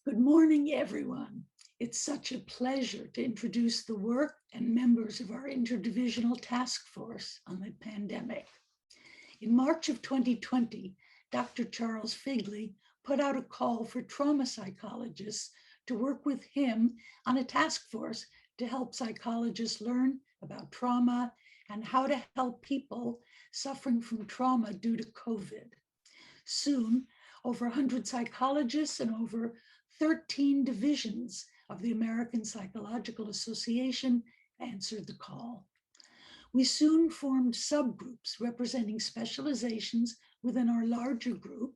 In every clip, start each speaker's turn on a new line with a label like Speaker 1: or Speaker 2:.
Speaker 1: Good morning, everyone. It's such a pleasure to introduce the work and members of our interdivisional task force on the pandemic. In March of 2020, Dr. Charles Figley put out a call for trauma psychologists to work with him on a task force to help psychologists learn about trauma and how to help people suffering from trauma due to COVID. Soon, over 100 psychologists and over 13 divisions of the American Psychological Association answered the call. We soon formed subgroups representing specializations within our larger group,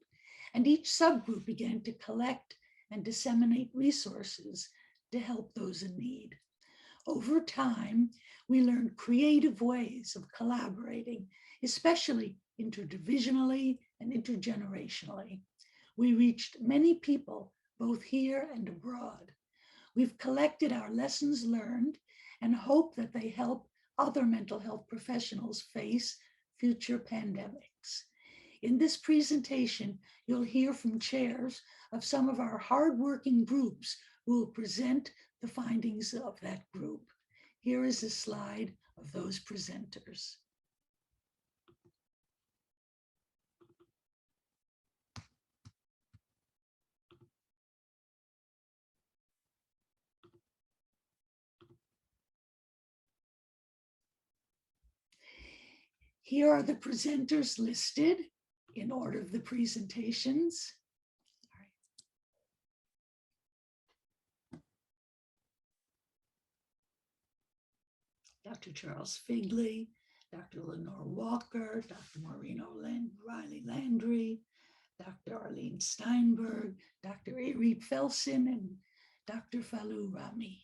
Speaker 1: and each subgroup began to collect and disseminate resources to help those in need. Over time, we learned creative ways of collaborating, especially interdivisionally and intergenerationally. We reached many people both here and abroad. We've collected our lessons learned and hope that they help other mental health professionals face future pandemics. In this presentation, you'll hear from chairs of some of our hardworking groups who will present the findings of that group. Here is a slide of those presenters. Here are the presenters listed in order of the presentations. Dr. Charles Figley, Dr. Lenore Walker, Dr. Maureen Riley Landry, Dr. Arlene Steinberg, Dr. Irit Felsin, and Dr. Falou Rami.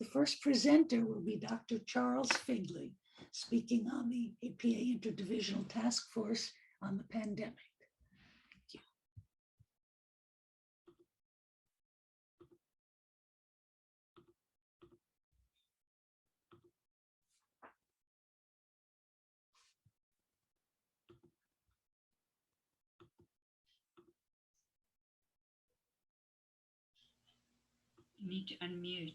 Speaker 1: The first presenter will be Dr. Charles Figley, speaking on the APA Interdivisional Task Force on the pandemic. Thank you.
Speaker 2: You need to unmute.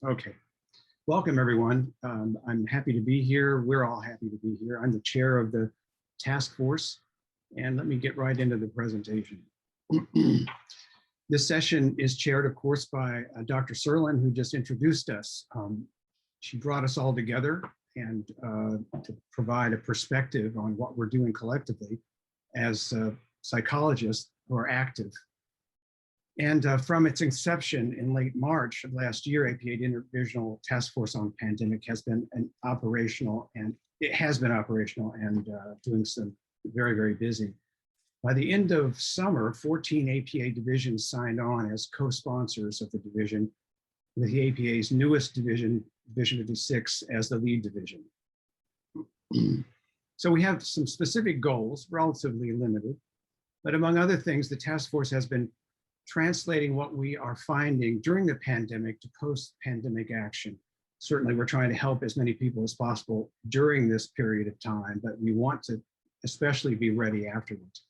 Speaker 3: Okay, welcome everyone. I'm happy to be here. We're all happy to be here. I'm the chair of the task force, and let me get right into the presentation. This session is chaired, of course, by Dr. Serlin, who just introduced us. She brought us all together and to provide a perspective on what we're doing collectively as psychologists who are active. And from its inception in late March of last year, APA Interdivisional Task Force on Pandemic has been operational and doing some very, very busy. By the end of summer, 14 APA divisions signed on as co-sponsors of the division, with the APA's newest division, Division 56, as the lead division. So we have some specific goals, relatively limited, but among other things, the task force has been translating what we are finding during the pandemic to post-pandemic action. Certainly, we're trying to help as many people as possible during this period of time, but we want to especially be ready afterwards.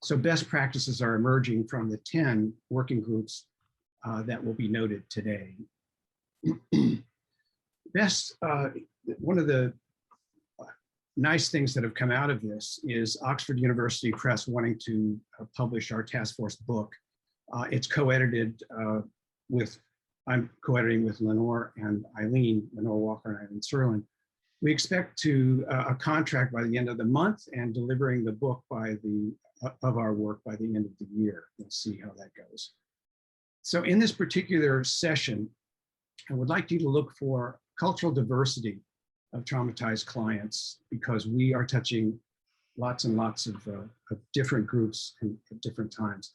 Speaker 3: So best practices are emerging from the 10 working groups that will be noted today. One of the nice things that have come out of this is Oxford University Press wanting to publish our task force book. It's co-edited I'm co-editing with Lenore and Eileen, Lenore Walker and Eileen Serlin. We expect a contract by the end of the month and delivering the book of our work by the end of the year. We'll see how that goes. So in this particular session, I would like you to look for cultural diversity of traumatized clients, because we are touching lots and lots of different groups at different times.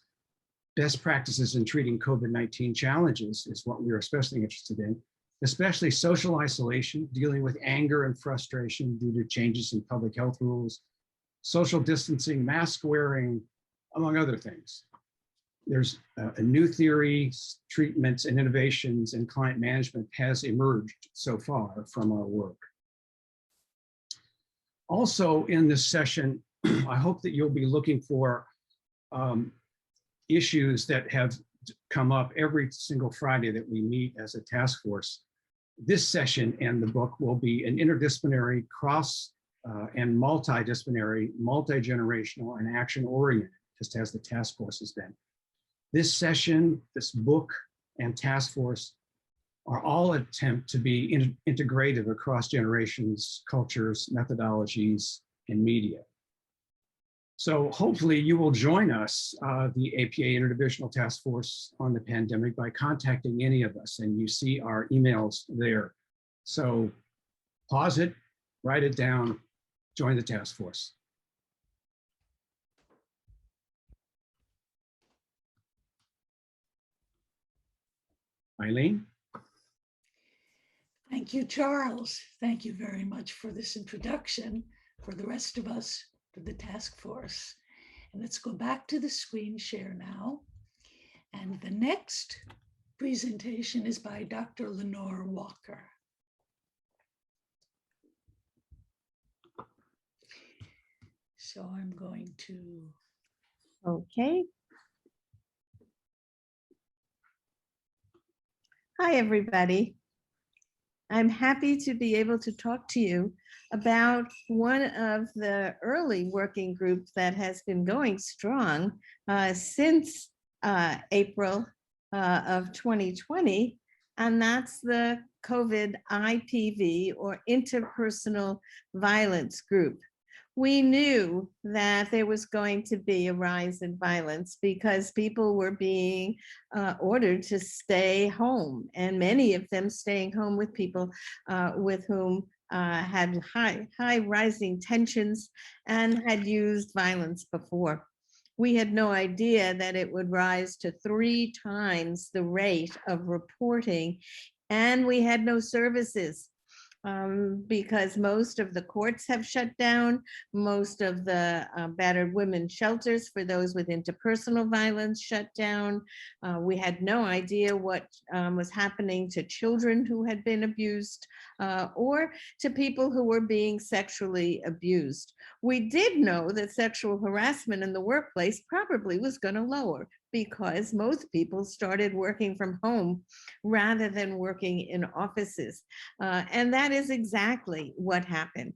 Speaker 3: Best practices in treating COVID-19 challenges is what we're especially interested in, especially social isolation, dealing with anger and frustration due to changes in public health rules, social distancing, mask wearing, among other things. there's a new theories, treatments, and innovations in client management has emerged so far from our work. Also in this session, I hope that you'll be looking for issues that have come up every single Friday that we meet as a task force. This session and the book will be an interdisciplinary, cross and multidisciplinary, multi-generational, and action-oriented, just as the task force has been. This session, this book, and task force are all attempt to be integrative across generations, cultures, methodologies, and media. So hopefully you will join us, the APA Interdivisional Task Force on the Pandemic, by contacting any of us, and you see our emails there. So pause it, write it down, join the task force. Eileen?
Speaker 1: Thank you, Charles. Thank you very much for this introduction for the rest of us to the task force. And let's go back to the screen share now. And the next presentation is by Dr. Lenore Walker. So I'm going to.
Speaker 4: Okay. Hi, everybody. I'm happy to be able to talk to you about one of the early working groups that has been going strong since April of 2020, and that's the COVID IPV, or interpersonal violence group. We knew that there was going to be a rise in violence because people were being ordered to stay home, and many of them staying home with people with whom had high rising tensions and had used violence before. We had no idea that it would rise to 3 times the rate of reporting, and we had no services. Because most of the courts have shut down, most of the battered women shelters for those with interpersonal violence shut down. We had no idea what was happening to children who had been abused or to people who were being sexually abused. We did know that sexual harassment in the workplace probably was going to lower, because most people started working from home rather than working in offices. And that is exactly what happened.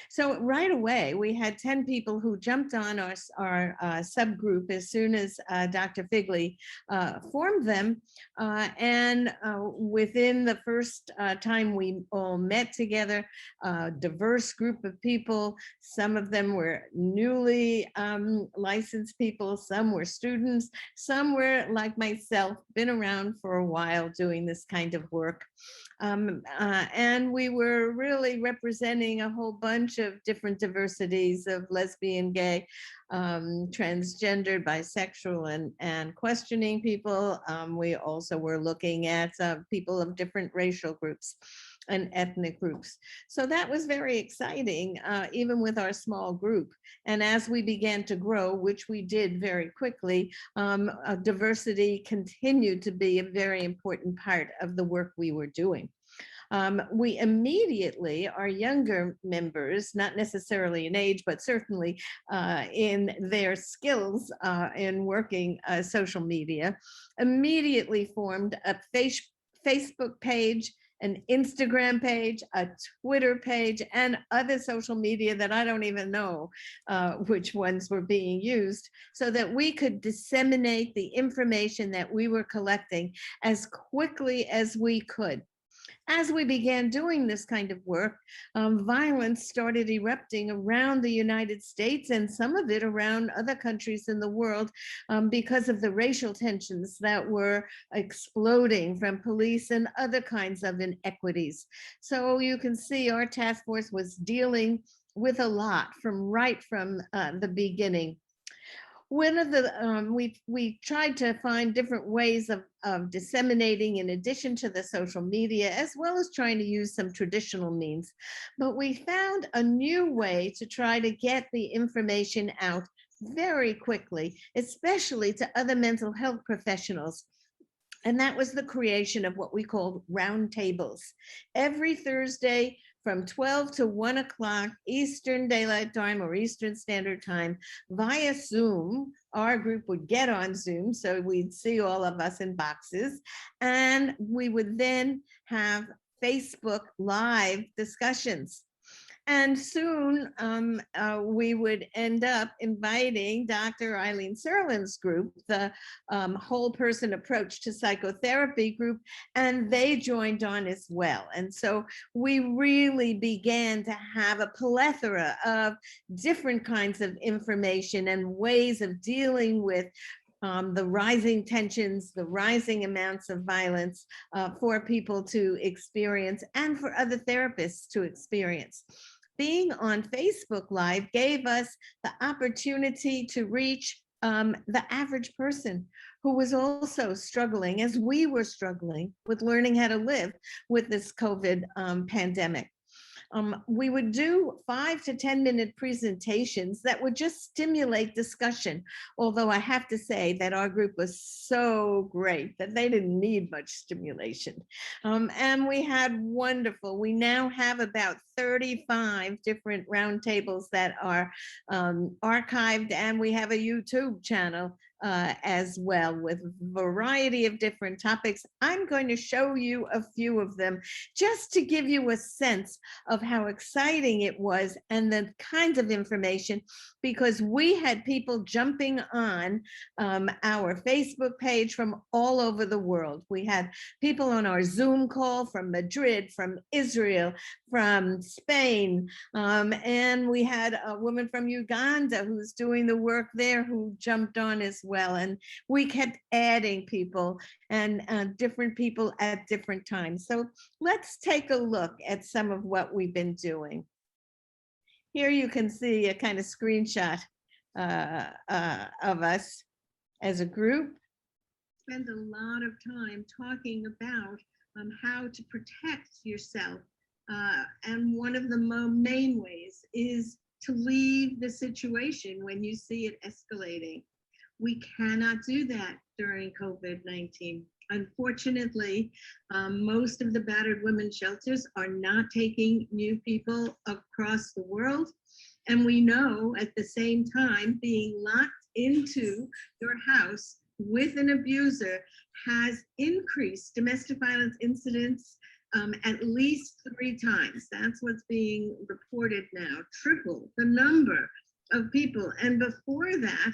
Speaker 4: So right away, we had 10 people who jumped on our subgroup as soon as Dr. Figley formed them. And within the first time we all met together, a diverse group of people. Some of them were newly licensed people, some were students, some were like myself, been around for a while doing this kind of work. And we were really representing a whole bunch of different diversities of lesbian, gay, transgender, bisexual, and questioning people. We also were looking at people of different racial groups and ethnic groups. So that was very exciting, even with our small group. And as we began to grow, which we did very quickly, diversity continued to be a very important part of the work we were doing. We immediately, our younger members, not necessarily in age, but certainly in their skills in working social media, immediately formed a Facebook page, an Instagram page, a Twitter page, and other social media that I don't even know which ones were being used, so that we could disseminate the information that we were collecting as quickly as we could. As we began doing this kind of work, violence started erupting around the United States and some of it around other countries in the world because of the racial tensions that were exploding from police and other kinds of inequities. So you can see our task force was dealing with a lot right from the beginning. One of the, we tried to find different ways of disseminating in addition to the social media, as well as trying to use some traditional means. But we found a new way to try to get the information out very quickly, especially to other mental health professionals. And that was the creation of what we called roundtables. Every Thursday from 12 to 1 o'clock Eastern Daylight Time or Eastern Standard Time via Zoom. Our group would get on Zoom, so we'd see all of us in boxes. And we would then have Facebook Live discussions. And soon we would end up inviting Dr. Eileen Serlin's group, the whole person approach to psychotherapy group, and they joined on as well. And so we really began to have a plethora of different kinds of information and ways of dealing with the rising tensions, the rising amounts of violence for people to experience and for other therapists to experience. Being on Facebook Live gave us the opportunity to reach the average person who was also struggling, as we were struggling, with learning how to live with this COVID pandemic. We would do 5 to 10 minute presentations that would just stimulate discussion. Although I have to say that our group was so great that they didn't need much stimulation. And we had wonderful, we now have about 35 different roundtables that are archived, and we have a YouTube channel as well with a variety of different topics. I'm going to show you a few of them just to give you a sense of how exciting it was and the kinds of information, because we had people jumping on our Facebook page from all over the world. We had people on our Zoom call from Madrid, from Israel, from Spain, and we had a woman from Uganda who's doing the work there who jumped on as well. And we kept adding people and different people at different times. So let's take a look at some of what we've been doing. Here you can see a kind of screenshot of us as a group. Spend a lot of time talking about how to protect yourself. And one of the main ways is to leave the situation when you see it escalating. We cannot do that during COVID-19. Unfortunately, most of the battered women's shelters are not taking new people across the world. And we know at the same time, being locked into your house with an abuser has increased domestic violence incidents at least 3 times. That's what's being reported now, triple the number of people. And before that,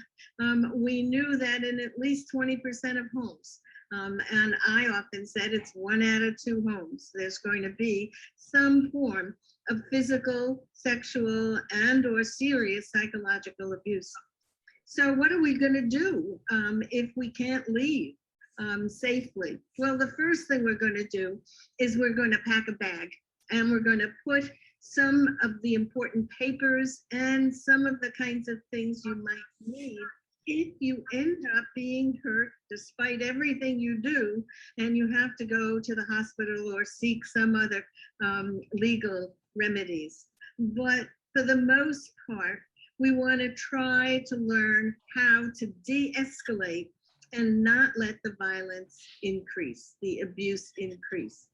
Speaker 4: we knew that in at least 20% of homes, and I often said it's 1 out of 2 homes, there's going to be some form of physical, sexual, and or serious psychological abuse. So what are we going to do if we can't leave safely? Well, the first thing we're going to do is we're going to pack a bag, and we're going to put some of the important papers and some of the kinds of things you might need if you end up being hurt despite everything you do, and you have to go to the hospital or seek some other legal remedies. But for the most part, we want to try to learn how to de-escalate and not let the violence increase, the abuse increase.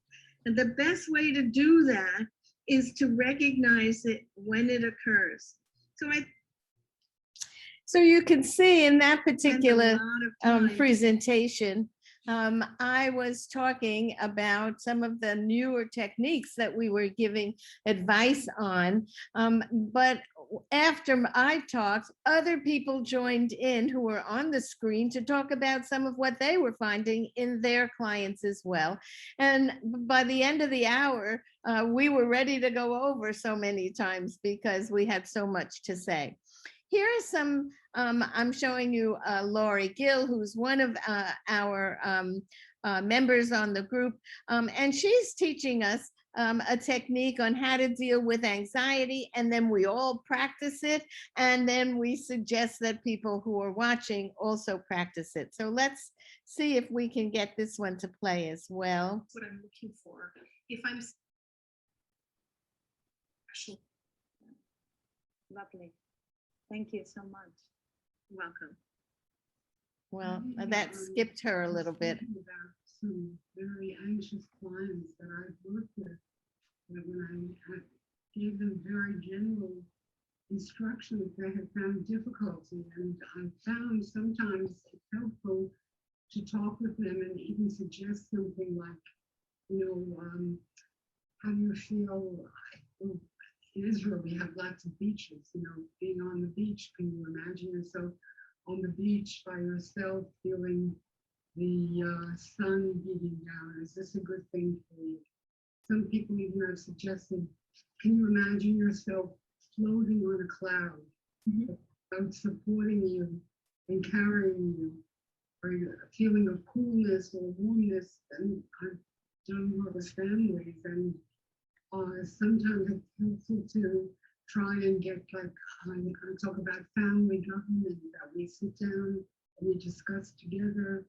Speaker 4: And the best way to do that is to recognize it when it occurs. So you can see in that particular presentation, I was talking about some of the newer techniques that we were giving advice on, but after I talked, other people joined in who were on the screen to talk about some of what they were finding in their clients as well. And by the end of the hour, we were ready to go over so many times because we had so much to say. Here are some, I'm showing you Laurie Gill, who's one of our members on the group, and she's teaching us a technique on how to deal with anxiety, and then we all practice it, and then we suggest that people who are watching also practice it. So let's see if we can get this one to play as well.
Speaker 5: What I'm looking for. If I'm
Speaker 2: Lovely. Thank you so much.
Speaker 5: Welcome.
Speaker 4: Well, that skipped her a little bit.
Speaker 6: About some very anxious clients that I've worked with, that when I gave them very general instructions, they have found difficulty, and I found sometimes it's helpful to talk with them and even suggest something like, how do you feel? In Israel, we have lots of beaches, being on the beach. Can you imagine yourself on the beach by yourself, feeling the sun beating down? Is this a good thing for you? Some people even have suggested, can you imagine yourself floating on a cloud, supporting you and carrying you, or a feeling of coolness or warmness? And I've done work with families, and sometimes it's helpful to try and get, like, I talk about family government, that we sit down and we discuss together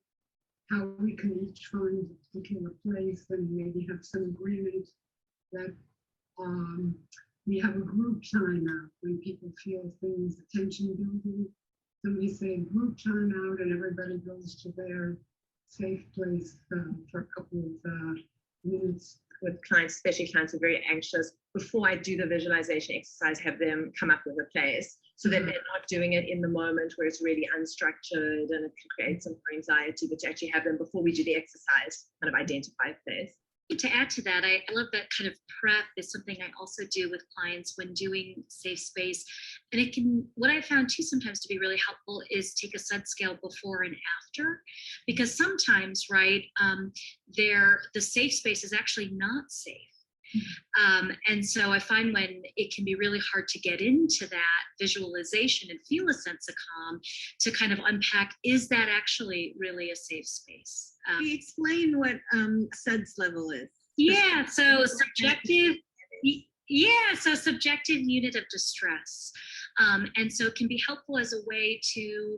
Speaker 6: how we can each find a particular place and maybe have some agreement that we have a group timeout when people feel things, attention building. Somebody say group timeout, and everybody goes to their safe place for a couple of minutes.
Speaker 7: With clients, especially clients who are very anxious, before I do the visualization exercise, have them come up with a place so that they're not doing it in the moment where it's really unstructured and it can create some more anxiety, but to actually have them, before we do the exercise, kind of identify a place.
Speaker 8: To add to that, I love that kind of prep is something I also do with clients when doing safe space. And it can, what I found too sometimes to be really helpful is take a SUD scale before and after, because sometimes, right, the safe space is actually not safe. And so I find when it can be really hard to get into that visualization and feel a sense of calm, to kind of unpack, is that actually really a safe space?
Speaker 4: Explain what SUDS level is.
Speaker 8: Yeah, so subjective. Yeah, so subjective unit of distress. And so it can be helpful as a way to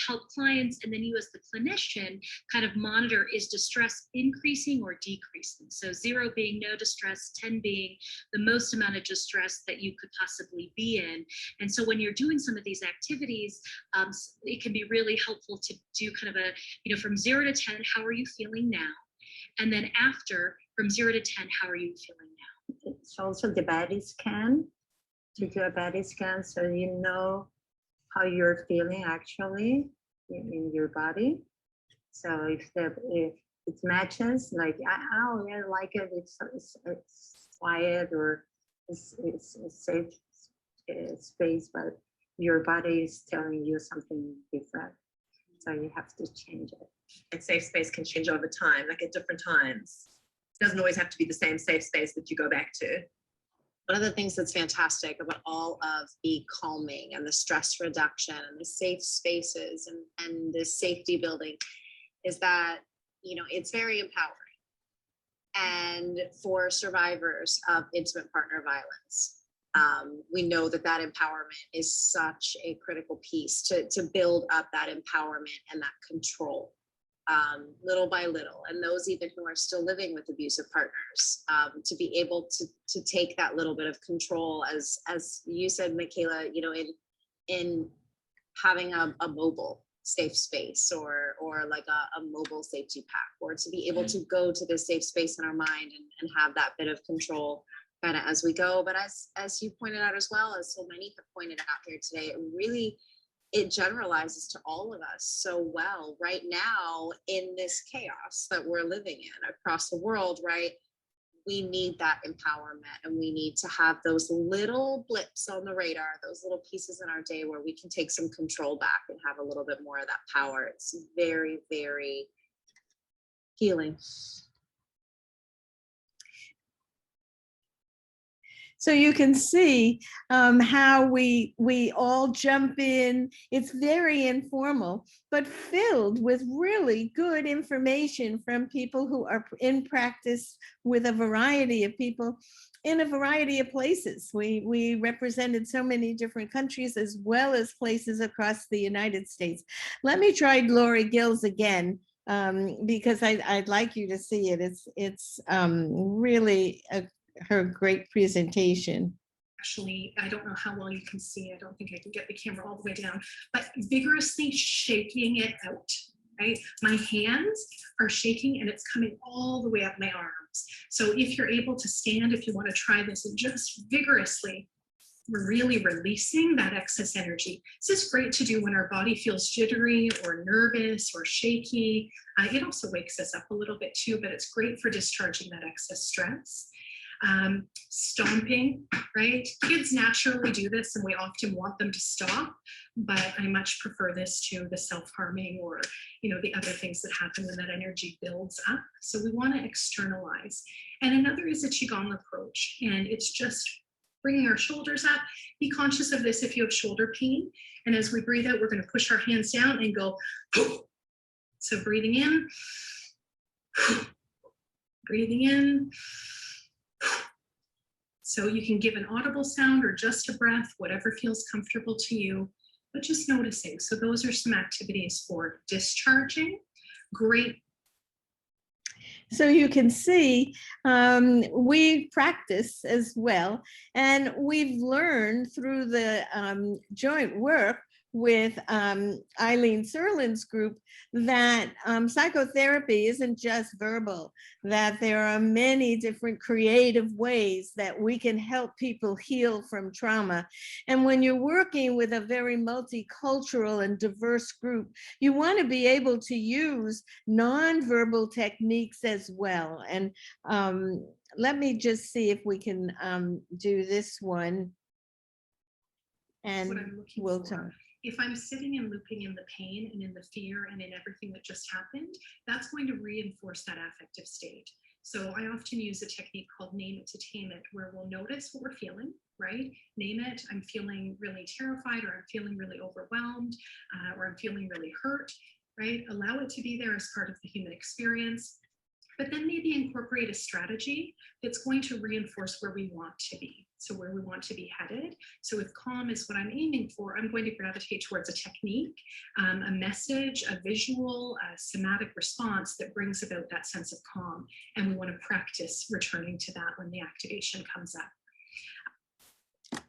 Speaker 8: help clients, and then you as the clinician kind of monitor, is distress increasing or decreasing? So 0 being no distress, 10 being the most amount of distress that you could possibly be in. And so when you're doing some of these activities, it can be really helpful to do kind of a, from 0 to 10, how are you feeling now? And then after, from 0 to 10, how are you feeling now?
Speaker 7: It's also the body scan, to do a body scan so you know how you're feeling actually in your body. So if it matches, like, oh yeah, I like it, it's quiet, or it's a safe space, but your body is telling you something different. So you have to change it.
Speaker 9: And safe space can change over time, like at different times. It doesn't always have to be the same safe space that you go back to.
Speaker 10: One of the things that's fantastic about all of the calming and the stress reduction and the safe spaces and the safety building is that, it's very empowering. And for survivors of intimate partner violence, we know that empowerment is such a critical piece to build up that empowerment and that control. Little by little, and those even who are still living with abusive partners, to be able to take that little bit of control, as you said, Michaela, in having a mobile safe space or like a mobile safety pack, or to be able to go to this safe space in our mind and have that bit of control kind of as we go. But as you pointed out, as well as so many have pointed out here today, it generalizes to all of us so well right now in this chaos that we're living in across the world, right? We need that empowerment, and we need to have those little blips on the radar, those little pieces in our day where we can take some control back and have a little bit more of that power. It's very, very healing.
Speaker 4: So you can see how we all jump in. It's very informal, but filled with really good information from people who are in practice with a variety of people in a variety of places. We represented so many different countries as well as places across the United States. Let me try Lori Gills again, because I'd like you to see it. It's really her great presentation.
Speaker 5: actually, I don't know how well you can see, I don't think I can get the camera all the way down, but vigorously shaking it out, right? My hands are shaking and it's coming all the way up my arms. So if you're able to stand, if you want to try this, and just vigorously really releasing that excess energy. This is great to do when our body feels jittery or nervous or shaky. It also wakes us up a little bit too, but it's great for discharging that excess stress. Stomping, right? Kids naturally do this and we often want them to stop, but I much prefer this to the self-harming or, the other things that happen when that energy builds up. So we want to externalize. And another is a Qigong approach, and it's just bringing our shoulders up. Be conscious of this if you have shoulder pain. And as we breathe out, we're going to push our hands down and go. So breathing in, breathing in. So you can give an audible sound or just a breath, whatever feels comfortable to you, but just noticing. So those are some activities for discharging. Great.
Speaker 4: So you can see we practice as well, and we've learned through the joint work with Eileen Serlin's group that psychotherapy isn't just verbal, that there are many different creative ways that we can help people heal from trauma. And when you're working with a very multicultural and diverse group, you want to be able to use nonverbal techniques as well. And let me just see if we can do this one. And
Speaker 5: what I'm looking
Speaker 4: we'll
Speaker 5: for.
Speaker 4: talk.
Speaker 5: If I'm sitting and looping in the pain and in the fear and in everything that just happened, that's going to reinforce that affective state. So I often use a technique called name it to tame it, where we'll notice what we're feeling, right? Name it, I'm feeling really terrified, or I'm feeling really overwhelmed, or I'm feeling really hurt, right? Allow it to be there as part of the human experience, but then maybe incorporate a strategy that's going to reinforce where we want to be. So where we want to be headed. So if calm is what I'm aiming for, I'm going to gravitate towards a technique, a message, a visual, a somatic response that brings about that sense of calm. And we want to practice returning to that when the activation comes up.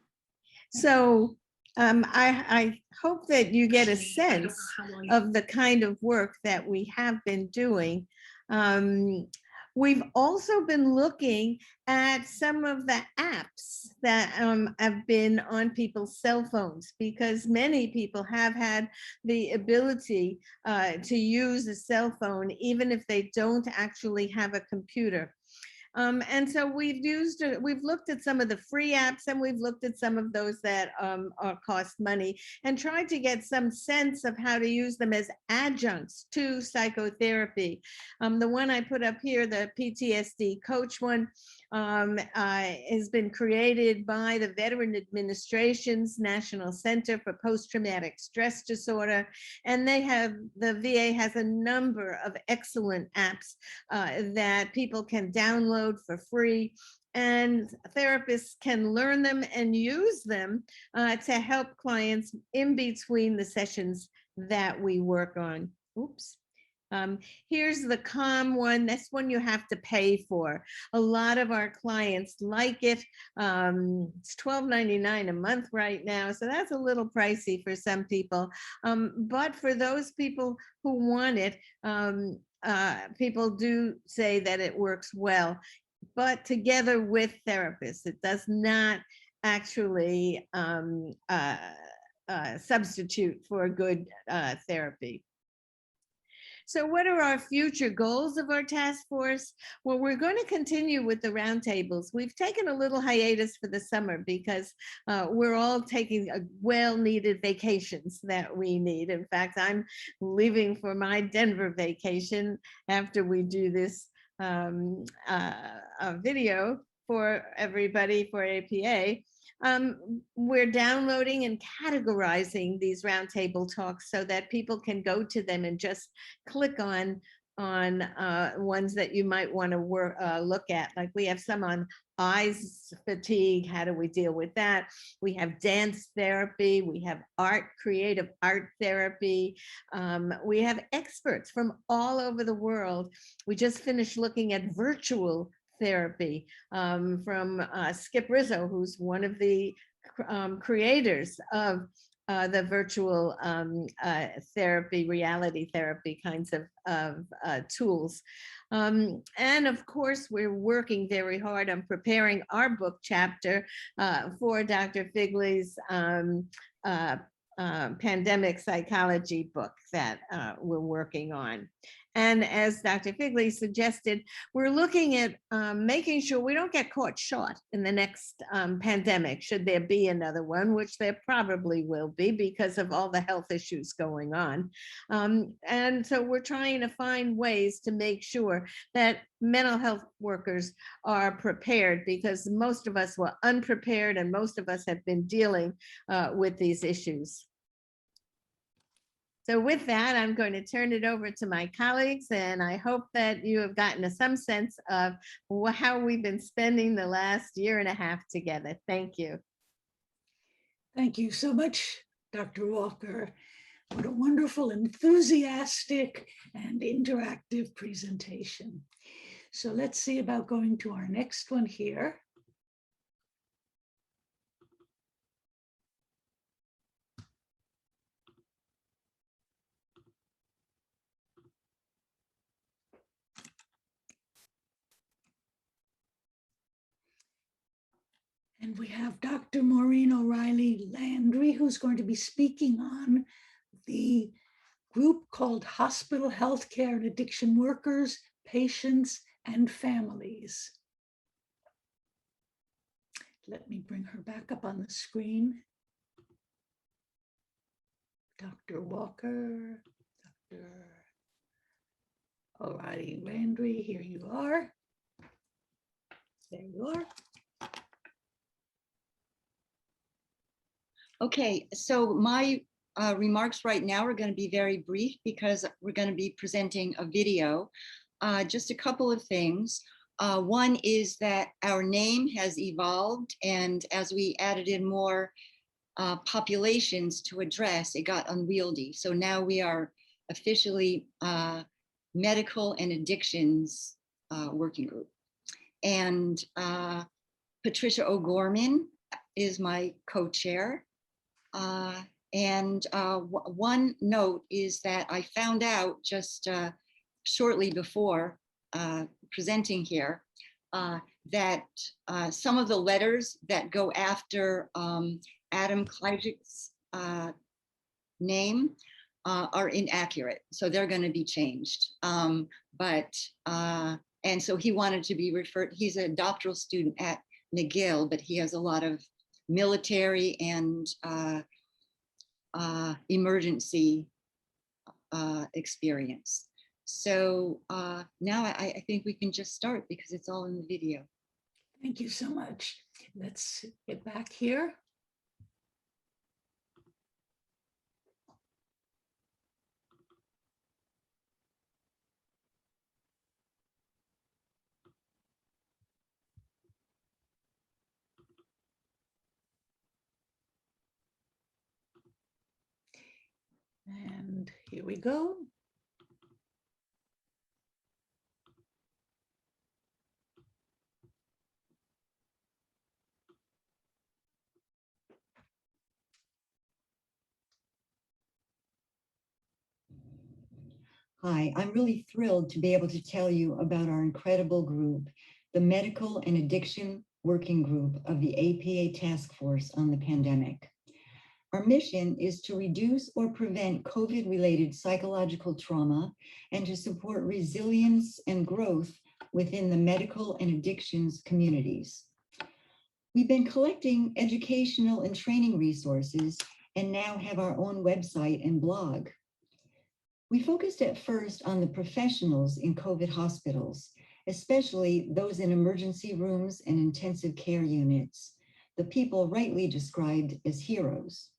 Speaker 4: So I hope that you get a sense of the kind of work that we have been doing. We've also been looking at some of the apps that have been on people's cell phones, because many people have had the ability to use a cell phone, even if they don't actually have a computer. And so we've looked at some of the free apps, and we've looked at some of those that cost money, and tried to get some sense of how to use them as adjuncts to psychotherapy. The one I put up here, the PTSD coach one, has been created by the Veteran Administration's National Center for Post-Traumatic Stress Disorder, and the VA has a number of excellent apps that people can download for free, and therapists can learn them and use them to help clients in between the sessions that we work on. Oops. Here's the Calm one. This one you have to pay for. A lot of our clients like it. It's $12.99 a month right now, so that's a little pricey for some people. But for those people who want it, people do say that it works well, but together with therapists. It does not actually substitute for good therapy. So what are our future goals of our task force? Well, we're going to continue with the roundtables. We've taken a little hiatus for the summer because we're all taking well-needed vacations that we need. In fact, I'm leaving for my Denver vacation after we do this video for everybody for APA. We're downloading and categorizing these roundtable talks so that people can go to them and just click on ones that you might want to look at. Like we have some on eyes fatigue. How do we deal with that? We have dance therapy. We have creative art therapy. We have experts from all over the world. We just finished looking at virtual therapy from Skip Rizzo, who's one of the creators of the virtual therapy, reality therapy kinds of tools. And of course, we're working very hard on preparing our book chapter for Dr. Figley's pandemic psychology book that we're working on. And as Dr. Figley suggested, we're looking at making sure we don't get caught short in the next pandemic, should there be another one, which there probably will be because of all the health issues going on. And so we're trying to find ways to make sure that mental health workers are prepared, because most of us were unprepared and most of us have been dealing with these issues. So with that, I'm going to turn it over to my colleagues, and I hope that you have gotten some sense of how we've been spending the last year and a half together. Thank you.
Speaker 1: Thank you so much, Dr. Walker. What a wonderful, enthusiastic, and interactive presentation. So let's see about going to our next one here. And we have Dr. Maureen O'Reilly Landry, who's going to be speaking on the group called Hospital Healthcare and Addiction Workers, Patients, and Families. Let me bring her back up on the screen. Dr. Walker, Dr. O'Reilly Landry, here you are. There you are.
Speaker 11: Okay, so my remarks right now are going to be very brief because we're going to be presenting a video. Just a couple of things. One is that our name has evolved, and as we added in more populations to address, it got unwieldy. So now we are officially Medical and Addictions Working Group. And Patricia O'Gorman is my co-chair. One note is that I found out just shortly before presenting here that some of the letters that go after Adam Kleijik's name are inaccurate, so they're going to be changed. And so he wanted to be referred, he's a doctoral student at McGill, but he has a lot of military and emergency experience. So now I think we can just start because it's all in the video.
Speaker 1: Thank you so much. Let's get back here. And here we go.
Speaker 12: Hi, I'm really thrilled to be able to tell you about our incredible group, the Medical and Addiction Working Group of the APA Task Force on the Pandemic. Our mission is to reduce or prevent COVID-related psychological trauma and to support resilience and growth within the medical and addictions communities. We've been collecting educational and training resources and now have our own website and blog. We focused at first on the professionals in COVID hospitals, especially those in emergency rooms and intensive care units, the people rightly described as heroes.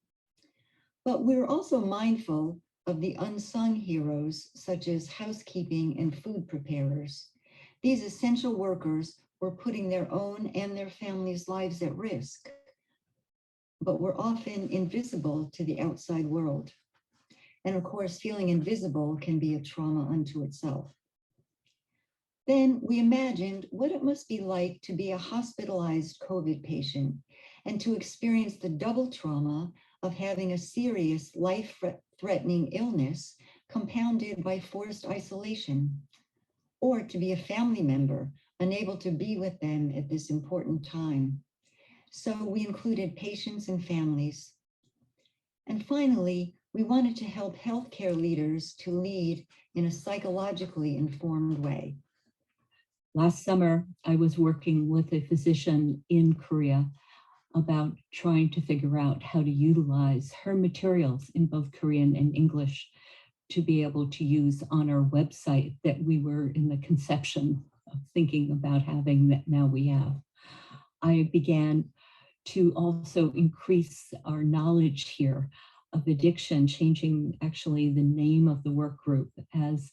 Speaker 12: But we're also mindful of the unsung heroes, such as housekeeping and food preparers. These essential workers were putting their own and their families' lives at risk, but were often invisible to the outside world. And of course, feeling invisible can be a trauma unto itself. Then we imagined what it must be like to be a hospitalized COVID patient and to experience the double trauma of having a serious life-threatening illness compounded by forced isolation, or to be a family member unable to be with them at this important time. So we included patients and families. And finally, we wanted to help healthcare leaders to lead in a psychologically informed way.
Speaker 13: Last summer, I was working with a physician in Korea about trying to figure out how to utilize her materials in both Korean and English to be able to use on our website that we were in the conception of thinking about having that now we have. I began to also increase our knowledge here of addiction, changing actually the name of the work group as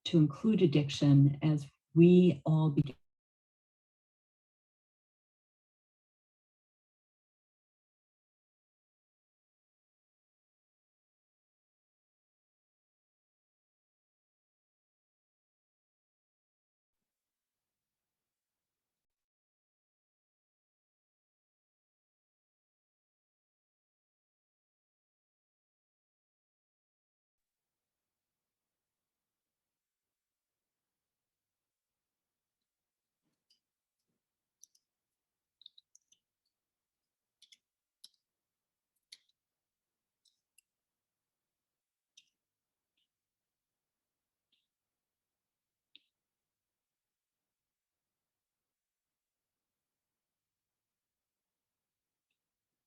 Speaker 13: to include addiction as we all began.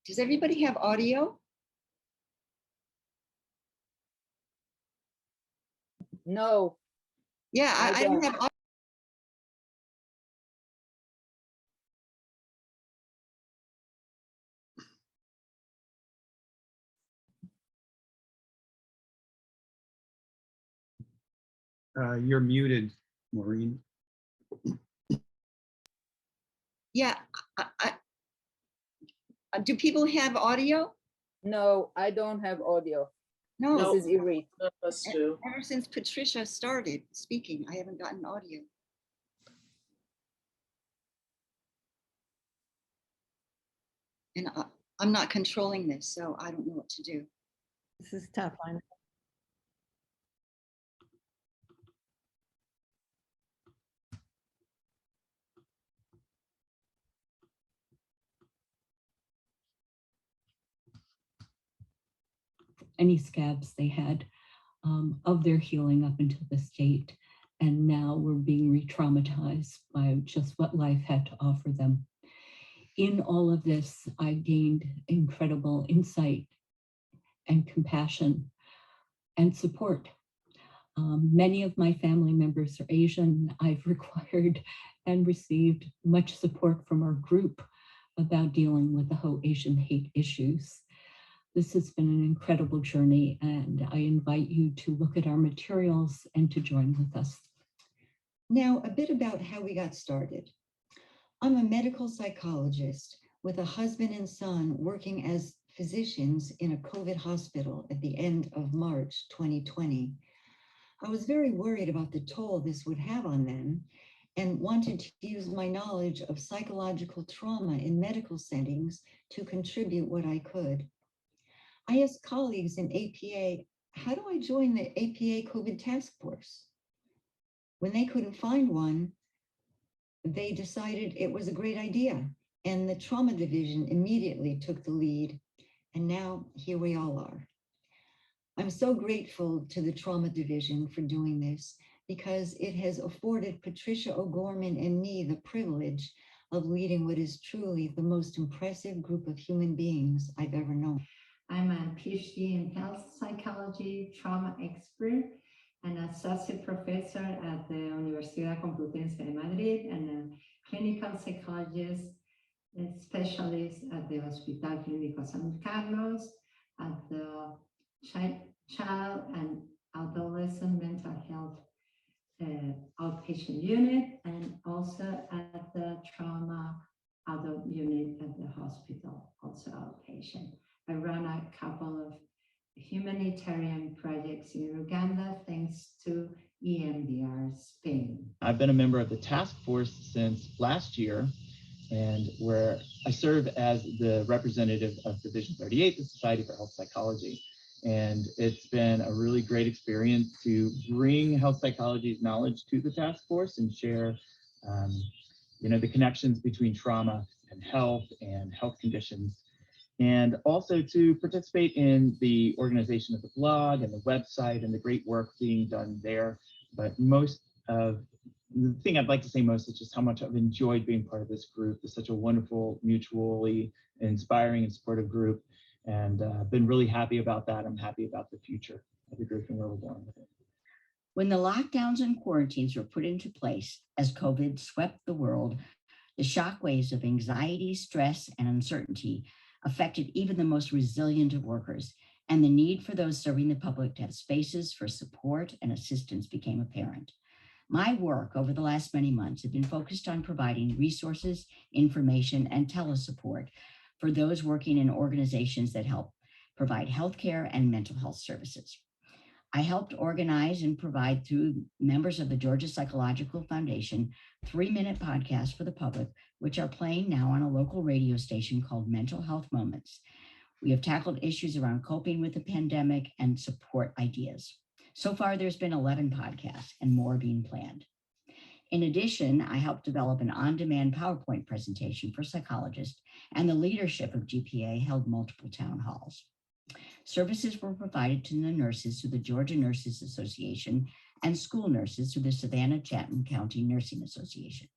Speaker 11: Does everybody have audio?
Speaker 14: No.
Speaker 11: Yeah, I don't have audio.
Speaker 3: You're muted, Maureen.
Speaker 11: Yeah, do people have audio?
Speaker 14: No, I don't have audio.
Speaker 11: No.
Speaker 14: This is Irit.
Speaker 11: Ever since Patricia started speaking, I haven't gotten audio. And I'm not controlling this, so I don't know what to do.
Speaker 4: This is tough. I know.
Speaker 13: Any scabs they had of their healing up until this date. And now we're being re-traumatized by just what life had to offer them. In all of this, I gained incredible insight and compassion and support. Many of my family members are Asian. I've required and received much support from our group about dealing with the whole Asian hate issues. This has been an incredible journey, and I invite you to look at our materials and to join with us.
Speaker 12: Now, a bit about how we got started. I'm a medical psychologist with a husband and son working as physicians in a COVID hospital at the end of March 2020. I was very worried about the toll this would have on them and wanted to use my knowledge of psychological trauma in medical settings to contribute what I could. I asked colleagues in APA, how do I join the APA COVID task force? When they couldn't find one, they decided it was a great idea, and the trauma division immediately took the lead, and now here we all are. I'm so grateful to the trauma division for doing this because it has afforded Patricia O'Gorman and me the privilege of leading what is truly the most impressive group of human beings I've ever known.
Speaker 15: I'm a PhD in health psychology, trauma expert, and associate professor at the Universidad Complutense de Madrid, and a clinical psychologist and specialist at the Hospital Clínico San Carlos, at the Child and Adolescent Mental Health outpatient unit, and also at the trauma adult unit at the hospital, also outpatient. I run a couple of humanitarian projects in Uganda thanks to EMDR Spain.
Speaker 16: I've been a member of the task force since last year, and where I serve as the representative of Division 38, the Society for Health Psychology. And it's been a really great experience to bring health psychology's knowledge to the task force and share the connections between trauma and health conditions, and also to participate in the organization of the blog and the website and the great work being done there. But the thing I'd like to say most is just how much I've enjoyed being part of this group. It's such a wonderful, mutually inspiring and supportive group, and I've been really happy about that. I'm happy about the future of the group and where we're going with it.
Speaker 17: When the lockdowns and quarantines were put into place as COVID swept the world, the shockwaves of anxiety, stress, and uncertainty affected even the most resilient of workers, and the need for those serving the public to have spaces for support and assistance became apparent. My work over the last many months has been focused on providing resources, information, and telesupport for those working in organizations that help provide healthcare and mental health services. I helped organize and provide through members of the Georgia Psychological Foundation 3-minute podcasts for the public, which are playing now on a local radio station called Mental Health Moments. We have tackled issues around coping with the pandemic and support ideas. So far, there's been 11 podcasts and more being planned. In addition, I helped develop an on-demand PowerPoint presentation for psychologists, and the leadership of GPA held multiple town halls. Services were provided to the nurses through the Georgia Nurses Association and school nurses through the Savannah-Chatham County Nursing Association.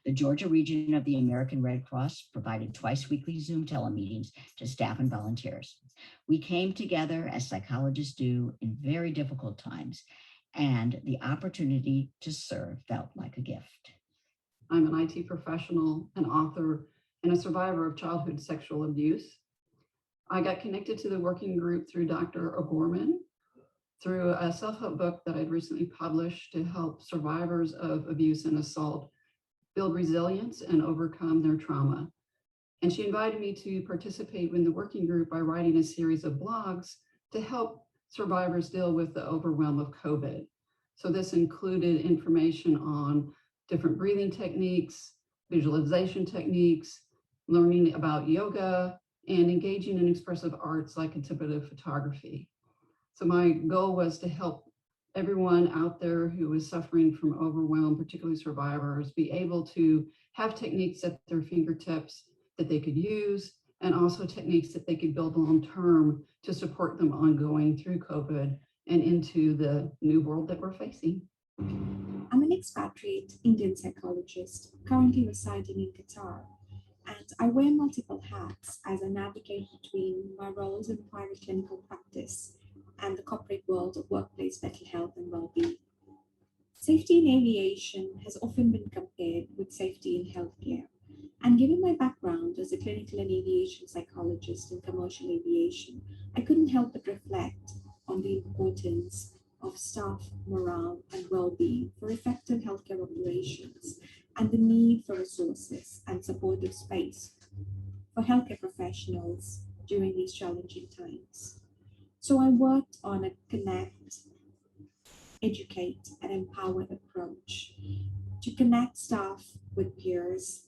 Speaker 17: The Georgia region of the American Red Cross provided twice-weekly Zoom telemeetings to staff and volunteers. We came together as psychologists do in very difficult times, and the opportunity to serve felt like a gift.
Speaker 18: I'm an IT professional, an author, and a survivor of childhood sexual abuse. I got connected to the working group through Dr. O'Gorman, through a self-help book that I'd recently published to help survivors of abuse and assault build resilience and overcome their trauma. And she invited me to participate in the working group by writing a series of blogs to help survivors deal with the overwhelm of COVID. So this included information on different breathing techniques, visualization techniques, learning about yoga, and engaging in expressive arts like contemplative photography. So my goal was to help everyone out there who is suffering from overwhelm, particularly survivors, be able to have techniques at their fingertips that they could use, and also techniques that they could build long-term to support them ongoing through COVID and into the new world that we're facing.
Speaker 19: I'm an expatriate Indian psychologist currently residing in Qatar, and I wear multiple hats as I navigate between my roles in private clinical practice and the corporate world of workplace mental health and well-being. Safety in aviation has often been compared with safety in healthcare, and given my background as a clinical and aviation psychologist in commercial aviation, I couldn't help but reflect on the importance of staff morale and well-being for effective healthcare operations, and the need for resources and supportive space for healthcare professionals during these challenging times. So I worked on a connect, educate, and empower approach to connect staff with peers,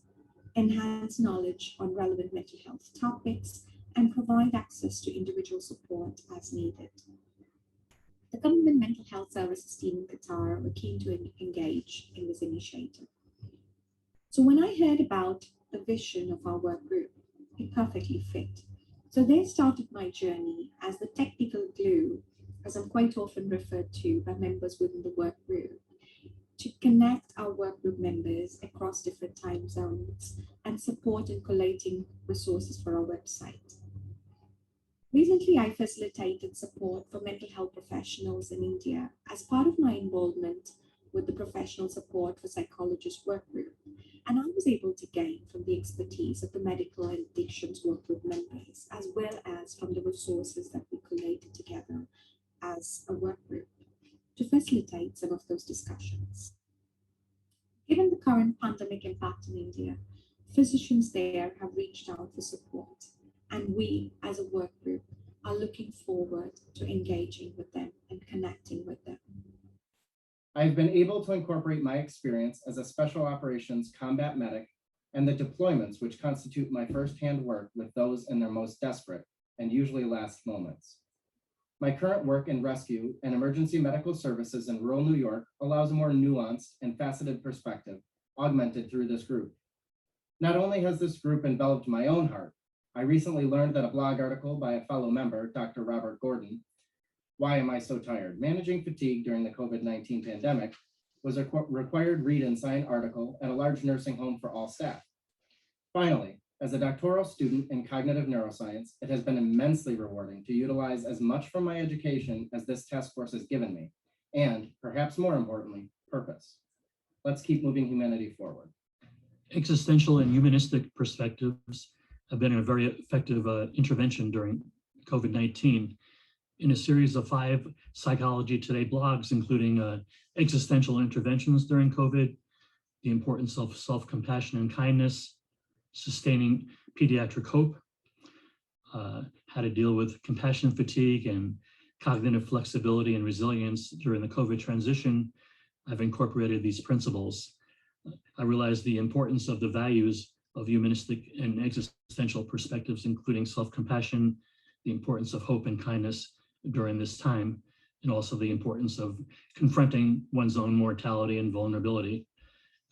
Speaker 19: enhance knowledge on relevant mental health topics, and provide access to individual support as needed. The government mental health services team in Qatar were keen to engage in this initiative. So when I heard about the vision of our work group, it perfectly fit. So there started my journey as the technical glue, as I'm quite often referred to by members within the work group, to connect our work group members across different time zones and support in collating resources for our website. Recently, I facilitated support for mental health professionals in India as part of my involvement with the professional support for psychologists work group, and I was able to gain from the expertise of the medical and addictions work group members, as well as from the resources that we collated together as a work group to facilitate some of those discussions. Given the current pandemic impact in India, physicians there have reached out for support, and we as a work group are looking forward to engaging with them and connecting with them.
Speaker 20: I've been able to incorporate my experience as a special operations combat medic and the deployments which constitute my firsthand work with those in their most desperate and usually last moments. My current work in rescue and emergency medical services in rural New York allows a more nuanced and faceted perspective, augmented through this group. Not only has this group enveloped my own heart, I recently learned that a blog article by a fellow member, Dr. Robert Gordon, "Why Am I So Tired? Managing Fatigue During the COVID-19 Pandemic," was a required read and sign article at a large nursing home for all staff. Finally, as a doctoral student in cognitive neuroscience, it has been immensely rewarding to utilize as much from my education as this task force has given me, and perhaps more importantly, purpose. Let's keep moving humanity forward.
Speaker 21: Existential and humanistic perspectives have been a very effective intervention during COVID-19. In a series of 5 Psychology Today blogs, including existential interventions during COVID, the importance of self-compassion and kindness, sustaining pediatric hope, how to deal with compassion fatigue and cognitive flexibility and resilience during the COVID transition, I've incorporated these principles. I realize the importance of the values of humanistic and existential perspectives, including self-compassion, the importance of hope and kindness during this time, and also the importance of confronting one's own mortality and vulnerability.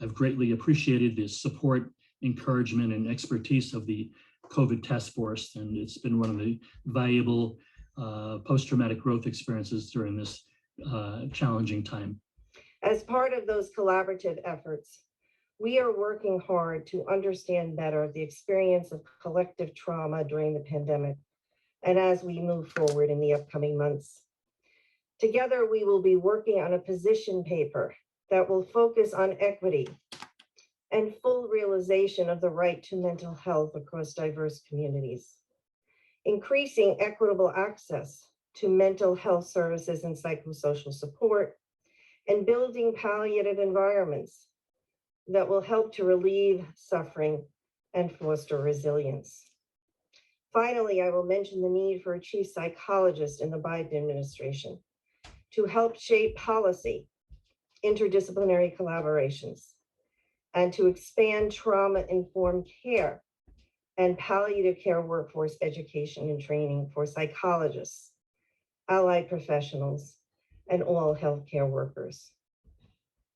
Speaker 21: I've greatly appreciated the support, encouragement, and expertise of the COVID task force, and it's been one of the valuable post-traumatic growth experiences during this challenging time.
Speaker 22: As part of those collaborative efforts, we are working hard to understand better the experience of collective trauma during the pandemic, and as we move forward in the upcoming months. Together, we will be working on a position paper that will focus on equity and full realization of the right to mental health across diverse communities, increasing equitable access to mental health services and psychosocial support, and building palliative environments that will help to relieve suffering and foster resilience. Finally, I will mention the need for a chief psychologist in the Biden administration to help shape policy, interdisciplinary collaborations, and to expand trauma-informed care and palliative care workforce education and training for psychologists, allied professionals, and all healthcare workers.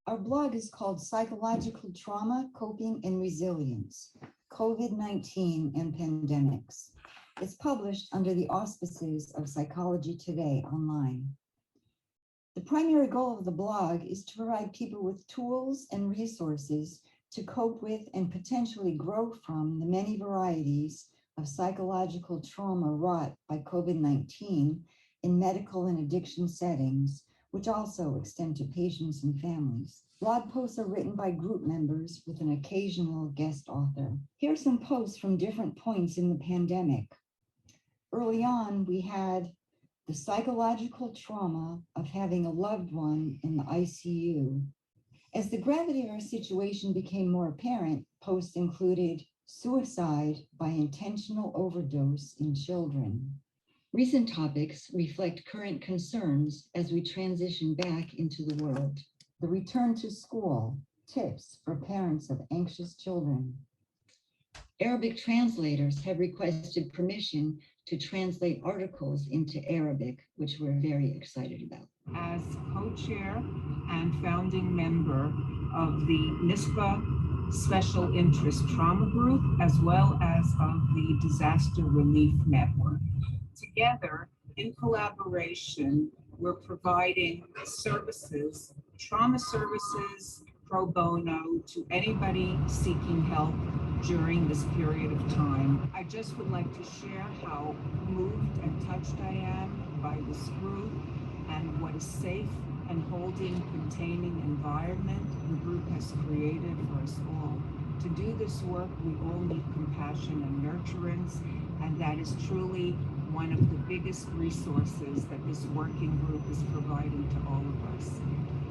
Speaker 12: Our blog is called Psychological Trauma, Coping and Resilience, COVID-19 and Pandemics. It's published under the auspices of Psychology Today online. The primary goal of the blog is to provide people with tools and resources to cope with and potentially grow from the many varieties of psychological trauma wrought by COVID-19 in medical and addiction settings, which also extend to patients and families. Blog posts are written by group members with an occasional guest author. Here are some posts from different points in the pandemic. Early on, we had the psychological trauma of having a loved one in the ICU. As the gravity of our situation became more apparent, posts included suicide by intentional overdose in children. Recent topics reflect current concerns as we transition back into the world. The return to school, tips for parents of anxious children. Arabic translators have requested permission to translate articles into Arabic, which we're very excited about.
Speaker 23: As co-chair and founding member of the NISPA Special Interest Trauma Group, as well as of the Disaster Relief Network. Together, in collaboration, we're providing services, trauma services, pro bono to anybody seeking help during this period of time. I just would like to share how moved and touched I am by this group and what a safe and holding, containing environment the group has created for us all. To do this work, we all need compassion and nurturance, and that is truly one of the biggest resources that this working group is providing to all of us.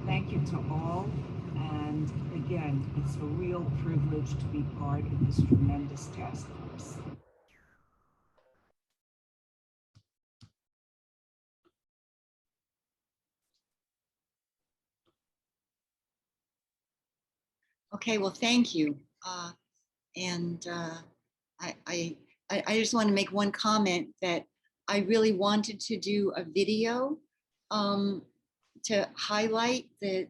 Speaker 23: Thank you to all, and again, it's a real privilege to be part of this tremendous task force.
Speaker 11: Okay, well, thank you. I just want to make one comment that I really wanted to do a video to highlight the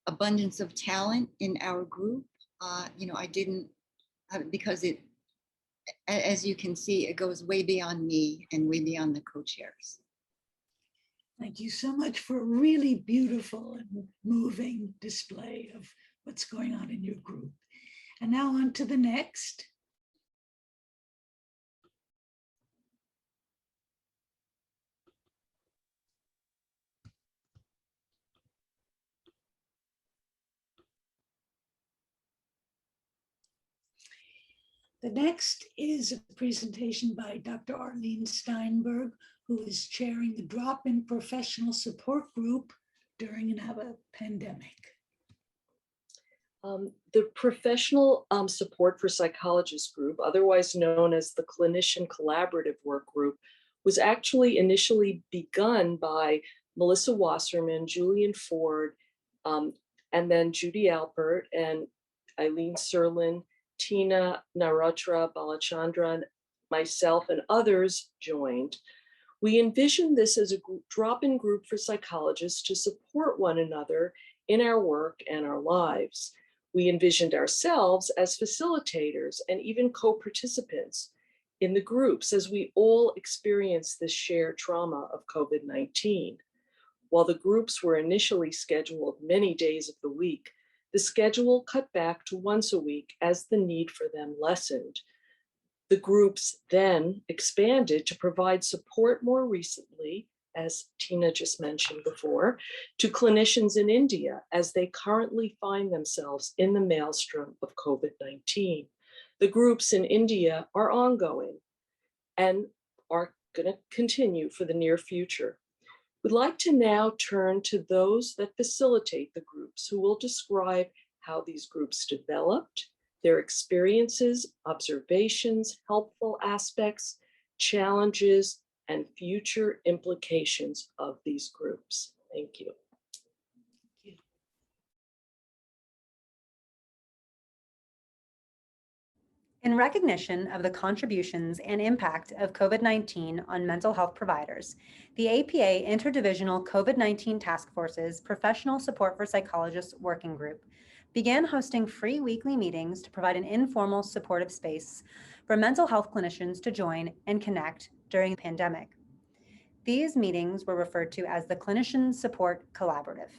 Speaker 11: abundance of talent in our group. I didn't, because it, as you can see, it goes way beyond me and way beyond the co-chairs.
Speaker 1: Thank you so much for a really beautiful and moving display of what's going on in your group. And now on to the next. The next is a presentation by Dr. Arlene Steinberg, who is chairing the drop-in professional support group during a pandemic.
Speaker 2: The Professional Support for Psychologists group, otherwise known as the Clinician Collaborative Work Group, was actually initially begun by Melissa Wasserman, Julian Ford, and then Judy Alpert and Eileen Serlin, Tina Narotra Balachandran, myself, and others joined. We envisioned this as a drop-in group for psychologists to support one another in our work and our lives. We envisioned ourselves as facilitators and even co-participants in the groups as we all experience this shared trauma of COVID-19. While the groups were initially scheduled many days of the week, the schedule cut back to once a week as the need for them lessened. The groups then expanded to provide support more recently, as Tina just mentioned before, to clinicians in India as they currently find themselves in the maelstrom of COVID-19. The groups in India are ongoing and are going to continue for the near future. We'd like to now turn to those that facilitate the groups, who will describe how these groups developed, their experiences, observations, helpful aspects, challenges, and future implications of these groups. Thank you.
Speaker 6: In recognition of the contributions and impact of COVID-19 on mental health providers, the APA Interdivisional COVID-19 Task Force's Professional Support for Psychologists Working Group began hosting free weekly meetings to provide an informal supportive space for mental health clinicians to join and connect during the pandemic. These meetings were referred to as the Clinician Support Collaborative,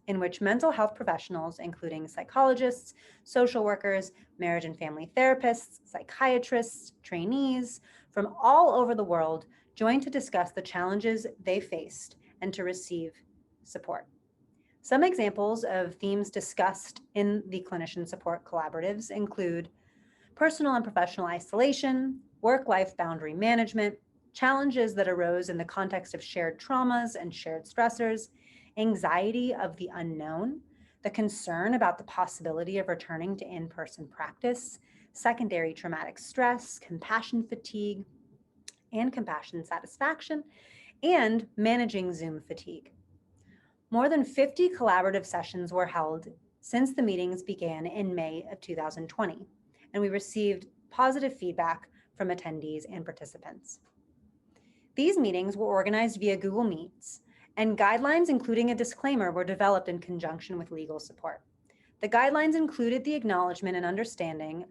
Speaker 6: in which mental health professionals, including psychologists, social workers, marriage and family therapists, psychiatrists, trainees from all over the world joined to discuss the challenges they faced and to receive support. Some examples of themes discussed in the clinician support collaboratives include personal and professional isolation, work-life boundary management, challenges that arose in the context of shared traumas and shared stressors, anxiety of the unknown, the concern about the possibility of returning to in-person practice, secondary traumatic stress, compassion fatigue, and compassion satisfaction, and managing Zoom fatigue. More than 50 collaborative sessions were held since the meetings began in May of 2020, and we received positive feedback from attendees and participants. These meetings were organized via Google Meets, and guidelines, including a disclaimer, were developed in conjunction with legal support. The guidelines included the acknowledgement and understanding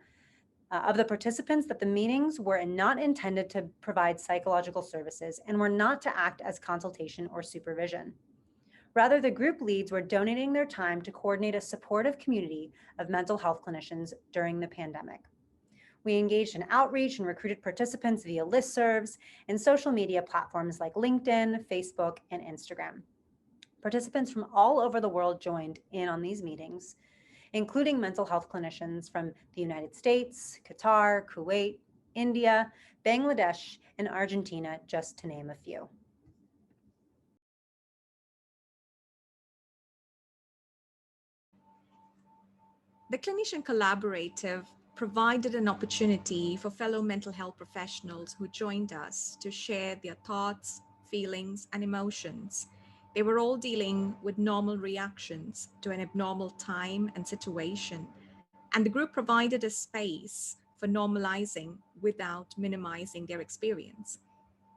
Speaker 6: of the participants that the meetings were not intended to provide psychological services and were not to act as consultation or supervision. Rather, the group leads were donating their time to coordinate a supportive community of mental health clinicians during the pandemic. We engaged in outreach and recruited participants via listservs and social media platforms like LinkedIn, Facebook, and Instagram. Participants from all over the world joined in on these meetings, including mental health clinicians from the United States, Qatar, Kuwait, India, Bangladesh, and Argentina, just to name a few.
Speaker 8: The Clinician Collaborative provided an opportunity for fellow mental health professionals who joined us to share their thoughts, feelings, and emotions They were all dealing with normal reactions to an abnormal time and situation, and the group provided a space for normalizing without minimizing their experience.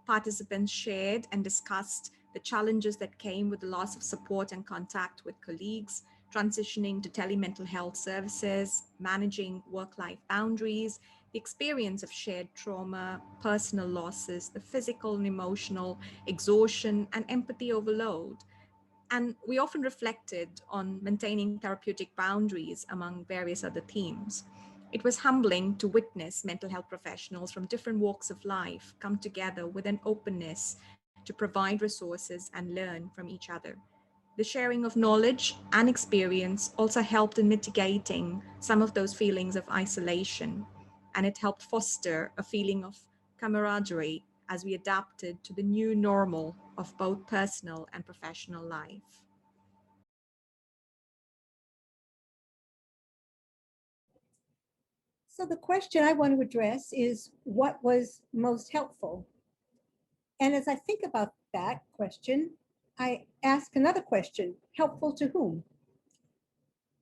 Speaker 8: Participants shared and discussed the challenges that came with the loss of support and contact with colleagues, transitioning to telemental health services, managing work-life boundaries, the experience of shared trauma, personal losses, the physical and emotional exhaustion, and empathy overload. And we often reflected on maintaining therapeutic boundaries among various other themes. It was humbling to witness mental health professionals from different walks of life come together with an openness to provide resources and learn from each other. The sharing of knowledge and experience also helped in mitigating some of those feelings of isolation, and it helped foster a feeling of camaraderie as we adapted to the new normal of both personal and professional life.
Speaker 7: So the question I want to address is what was most helpful? And as I think about that question, I ask another question, helpful to whom?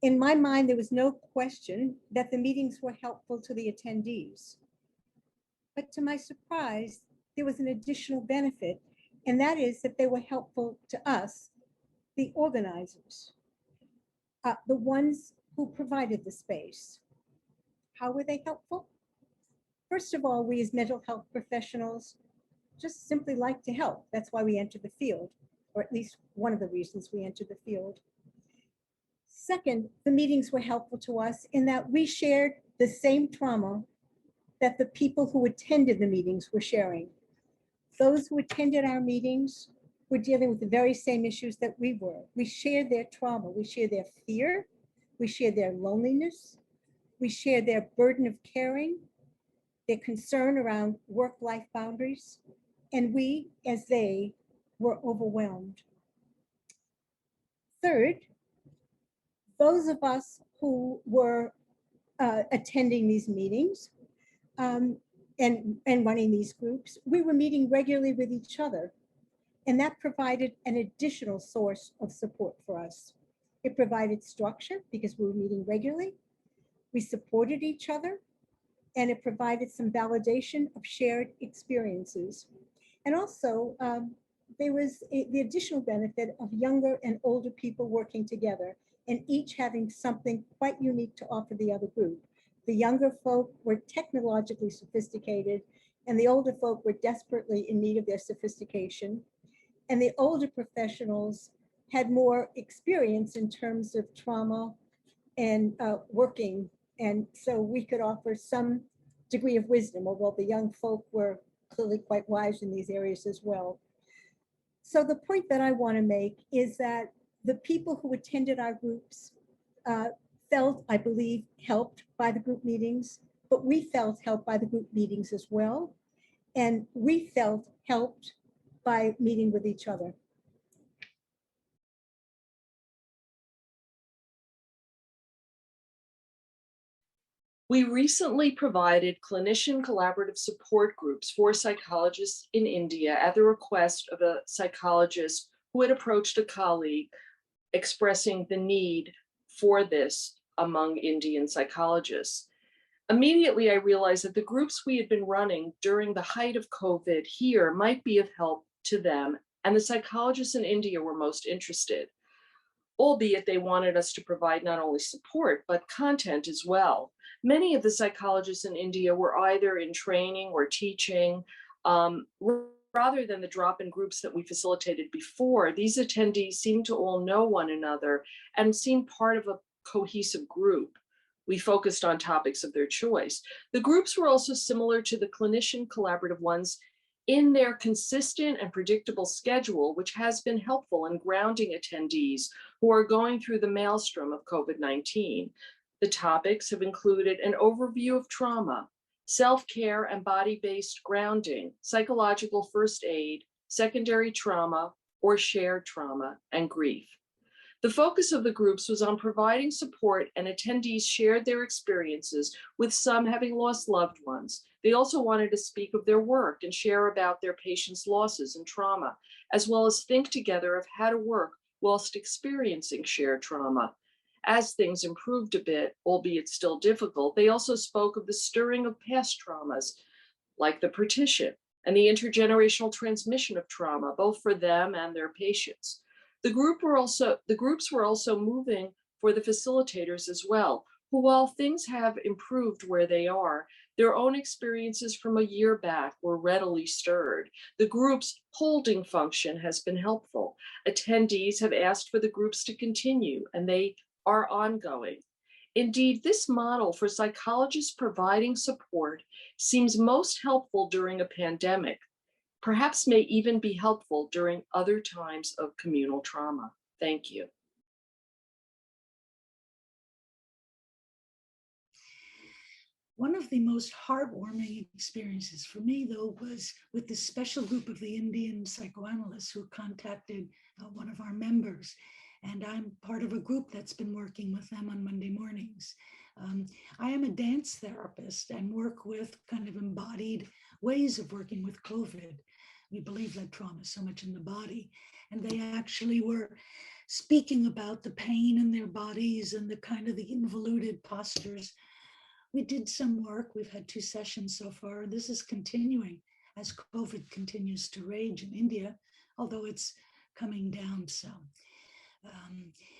Speaker 7: In my mind, there was no question that the meetings were helpful to the attendees. But to my surprise, there was an additional benefit, and that is that they were helpful to us, the organizers, the ones who provided the space. How were they helpful? First of all, we as mental health professionals just simply like to help. That's why we entered the field, or at least one of the reasons we entered the field. Second, the meetings were helpful to us in that we shared the same trauma that the people who attended the meetings were sharing. Those who attended our meetings were dealing with the very same issues that we were. We shared their trauma, we shared their fear, we shared their loneliness, we shared their burden of caring, their concern around work-life boundaries, and we, as they, were overwhelmed. Third, those of us who were attending these meetings and running these groups, we were meeting regularly with each other, and that provided an additional source of support for us. It provided structure because we were meeting regularly. We supported each other, and it provided some validation of shared experiences. And also, there was the additional benefit of younger and older people working together and each having something quite unique to offer the other group. The younger folk were technologically sophisticated, and the older folk were desperately in need of their sophistication. And the older professionals had more experience in terms of trauma and working. And so we could offer some degree of wisdom, although the young folk were clearly quite wise in these areas as well. So the point that I want to make is that the people who attended our groups felt, I believe, helped by the group meetings, but we felt helped by the group meetings as well. And we felt helped by meeting with each other.
Speaker 2: We recently provided clinician collaborative support groups for psychologists in India at the request of a psychologist who had approached a colleague expressing the need for this among Indian psychologists. Immediately, I realized that the groups we had been running during the height of COVID here might be of help to them, and the psychologists in India were most interested, albeit they wanted us to provide not only support, but content as well. Many of the psychologists in India were either in training or teaching. Rather than the drop-in groups that we facilitated before, these attendees seemed to all know one another and seemed part of a cohesive group. We focused on topics of their choice. The groups were also similar to the clinician collaborative ones in their consistent and predictable schedule, which has been helpful in grounding attendees who are going through the maelstrom of COVID-19. The topics have included an overview of trauma, self-care and body-based grounding, psychological first aid, secondary trauma or shared trauma, and grief. The focus of the groups was on providing support, and attendees shared their experiences, with some having lost loved ones. They also wanted to speak of their work and share about their patients' losses and trauma, as well as think together of how to work whilst experiencing shared trauma. As things improved a bit, albeit still difficult, they also spoke of the stirring of past traumas, like the partition, and the intergenerational transmission of trauma, both for them and their patients. The groups were also moving for the facilitators as well, who, while things have improved where they are, their own experiences from a year back were readily stirred. The group's holding function has been helpful. Attendees have asked for the groups to continue, and they are ongoing. Indeed, this model for psychologists providing support seems most helpful during a pandemic, perhaps may even be helpful during other times of communal trauma. Thank you.
Speaker 1: One of the most heartwarming experiences for me, though, was with this special group of the Indian psychoanalysts who contacted one of our members. And I'm part of a group that's been working with them on Monday mornings. I am a dance therapist and work with kind of embodied ways of working with COVID. We believe that trauma is so much in the body. And they actually were speaking about the pain in their bodies and the kind of the involuted postures. We did some work. We've had 2 sessions so far, and this is continuing as COVID continues to rage in India, although it's coming down some.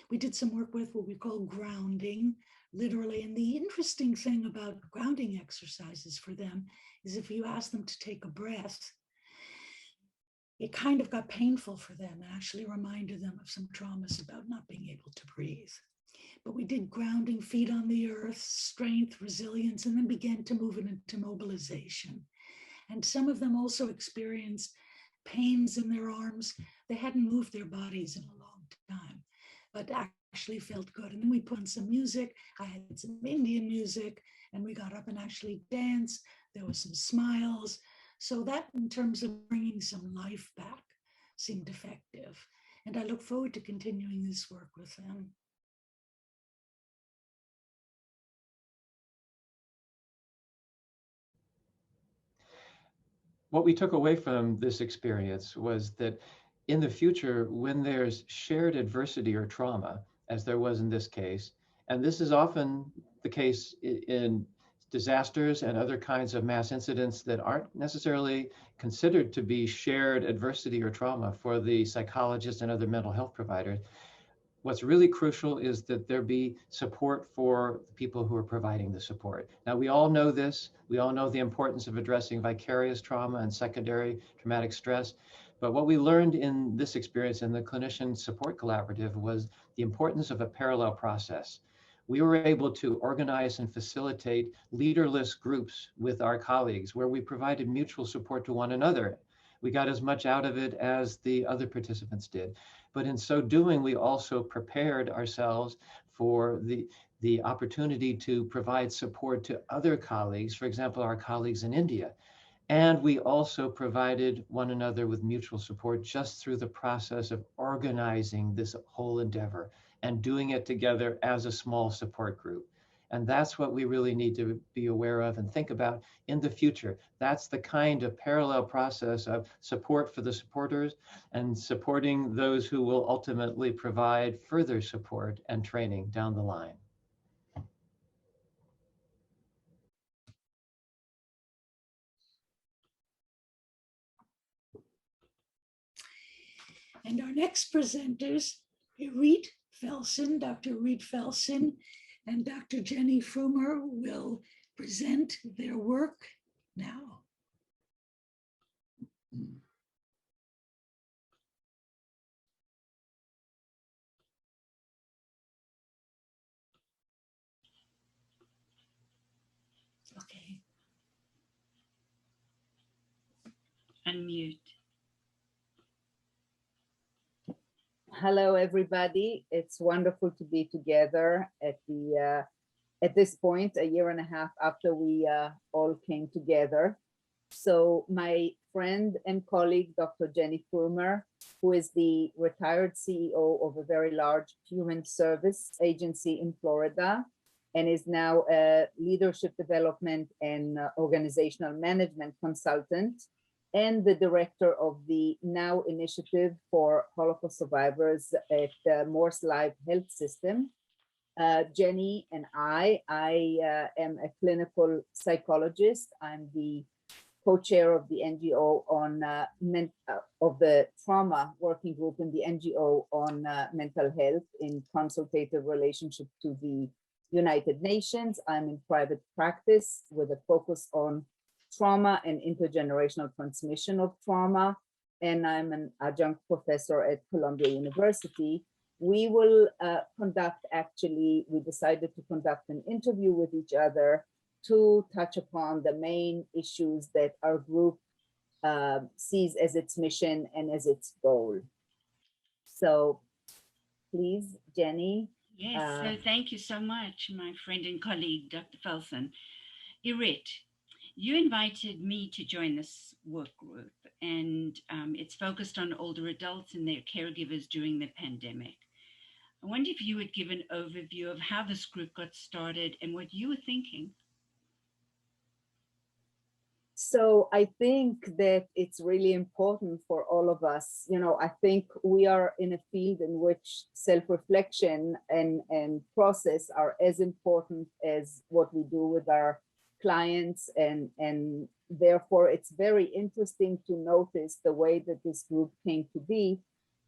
Speaker 1: We did some work with what we call grounding, literally. And the interesting thing about grounding exercises for them is if you ask them to take a breath, it kind of got painful for them and actually reminded them of some traumas about not being able to breathe. But we did grounding, feet on the earth, strength, resilience, and then began to move it into mobilization. And some of them also experienced pains in their arms. They hadn't moved their bodies in a long time, but actually felt good. And then we put on some music. I had some Indian music, and we got up and actually danced. There was some smiles. So that, in terms of bringing some life back, seemed effective. And I look forward to continuing this work with them.
Speaker 5: What we took away from this experience was that in the future, when there's shared adversity or trauma, as there was in this case, and this is often the case in disasters and other kinds of mass incidents that aren't necessarily considered to be shared adversity or trauma for the psychologists and other mental health providers, what's really crucial is that there be support for the people who are providing the support. Now, we all know this. We all know the importance of addressing vicarious trauma and secondary traumatic stress. But what we learned in this experience in the Clinician Support Collaborative was the importance of a parallel process. We were able to organize and facilitate leaderless groups with our colleagues where we provided mutual support to one another. We got as much out of it as the other participants did. But in so doing, we also prepared ourselves for the opportunity to provide support to other colleagues, for example, our colleagues in India. And we also provided one another with mutual support just through the process of organizing this whole endeavor and doing it together as a small support group. And that's what we really need to be aware of and think about in the future. That's the kind of parallel process of support for the supporters and supporting those who will ultimately provide further support and training down the line.
Speaker 1: And our next presenters, Reed Felsen, Dr. Reed Felsen, and Dr. Jenny Frumer will present their work now. Okay.
Speaker 9: Unmute.
Speaker 14: Hello, everybody. It's wonderful to be together at this point, a year and a half after we all came together. So my friend and colleague, Dr. Jenny Fulmer, who is the retired CEO of a very large human service agency in Florida and is now a leadership development and organizational management consultant, and the director of the Now Initiative for Holocaust Survivors at the Morse Live Health System. Jenny and I am a clinical psychologist. I'm the co-chair of the NGO on of the trauma working group in the NGO on mental health in consultative relationship to the United Nations. I'm in private practice with a focus on trauma and intergenerational transmission of trauma, and I'm an adjunct professor at Columbia University. We will we decided to conduct an interview with each other to touch upon the main issues that our group sees as its mission and as its goal. So please, Jenny.
Speaker 9: Yes, so thank you so much, my friend and colleague, Dr. Felsen. Irit, you invited me to join this work group, and it's focused on older adults and their caregivers during the pandemic. I wonder if you would give an overview of how this group got started and what you were thinking.
Speaker 14: So I think that it's really important for all of us. You know, I think we are in a field in which self-reflection and process are as important as what we do with our clients. And therefore, it's very interesting to notice the way that this group came to be,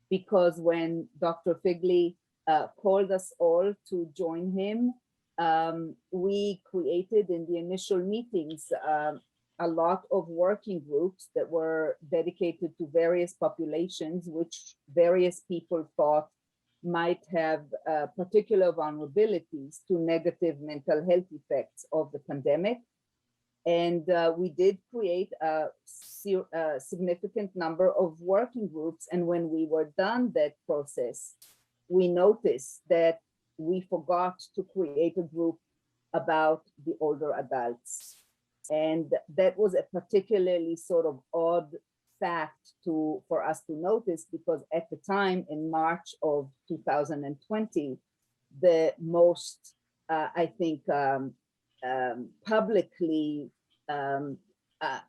Speaker 14: because when Dr. Figley called us all to join him, we created in the initial meetings a lot of working groups that were dedicated to various populations, which various people thought might have particular vulnerabilities to negative mental health effects of the pandemic. And we did create a significant number of working groups. And when we were done that process, we noticed that we forgot to create a group about the older adults. And that was a particularly sort of odd fact for us to notice, because at the time in March of 2020, the most, I think, publicly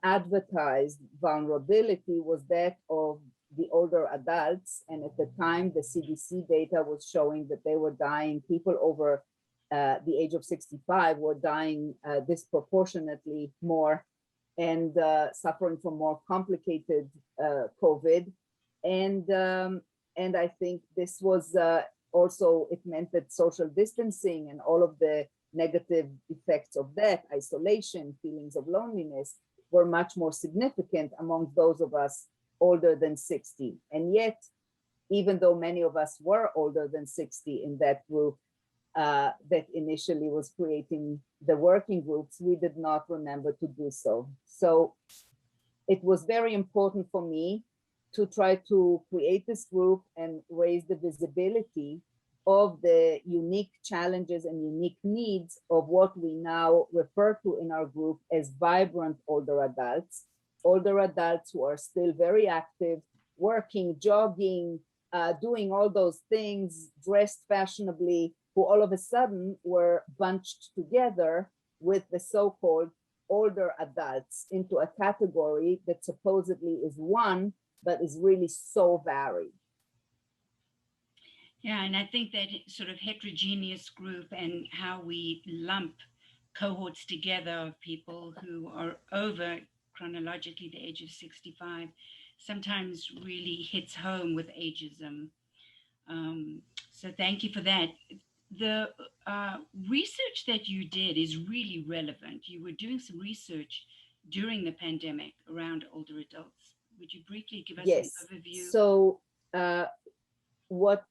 Speaker 14: advertised vulnerability was that of the older adults. And at the time, the CDC data was showing that they were dying, people over the age of 65 were dying disproportionately more and suffering from more complicated COVID. And I think this was also, it meant that social distancing and all of the negative effects of that, isolation, feelings of loneliness, were much more significant among those of us older than 60. And yet, even though many of us were older than 60 in that group, that initially was creating the working groups, we did not remember to do so. So it was very important for me to try to create this group and raise the visibility of the unique challenges and unique needs of what we now refer to in our group as vibrant older adults who are still very active, working, jogging, doing all those things, dressed fashionably, who all of a sudden were bunched together with the so-called older adults into a category that supposedly is one, but is really so varied.
Speaker 9: Yeah, and I think that sort of heterogeneous group and how we lump cohorts together of people who are over chronologically the age of 65 sometimes really hits home with ageism. So thank you for that. The research that you did is really relevant. You were doing some research during the pandemic around older adults. Would you briefly give us an overview?
Speaker 14: So what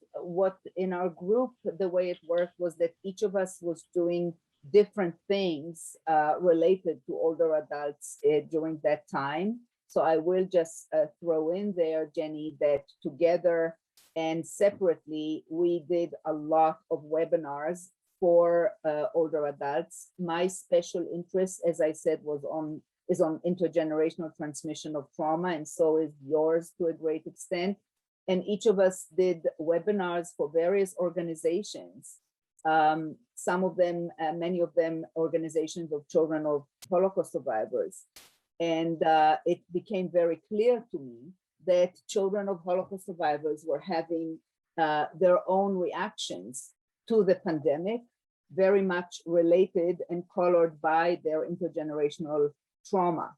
Speaker 14: in our group, the way it worked was that each of us was doing different things related to older adults during that time. So I will just throw in there, Jenny, that together and separately, we did a lot of webinars for older adults. My special interest, as I said, was on is on intergenerational transmission of trauma, and so is yours to a great extent. And each of us did webinars for various organizations. Some of them, many of them organizations of children of Holocaust survivors. And it became very clear to me that children of Holocaust survivors were having their own reactions to the pandemic, very much related and colored by their intergenerational trauma.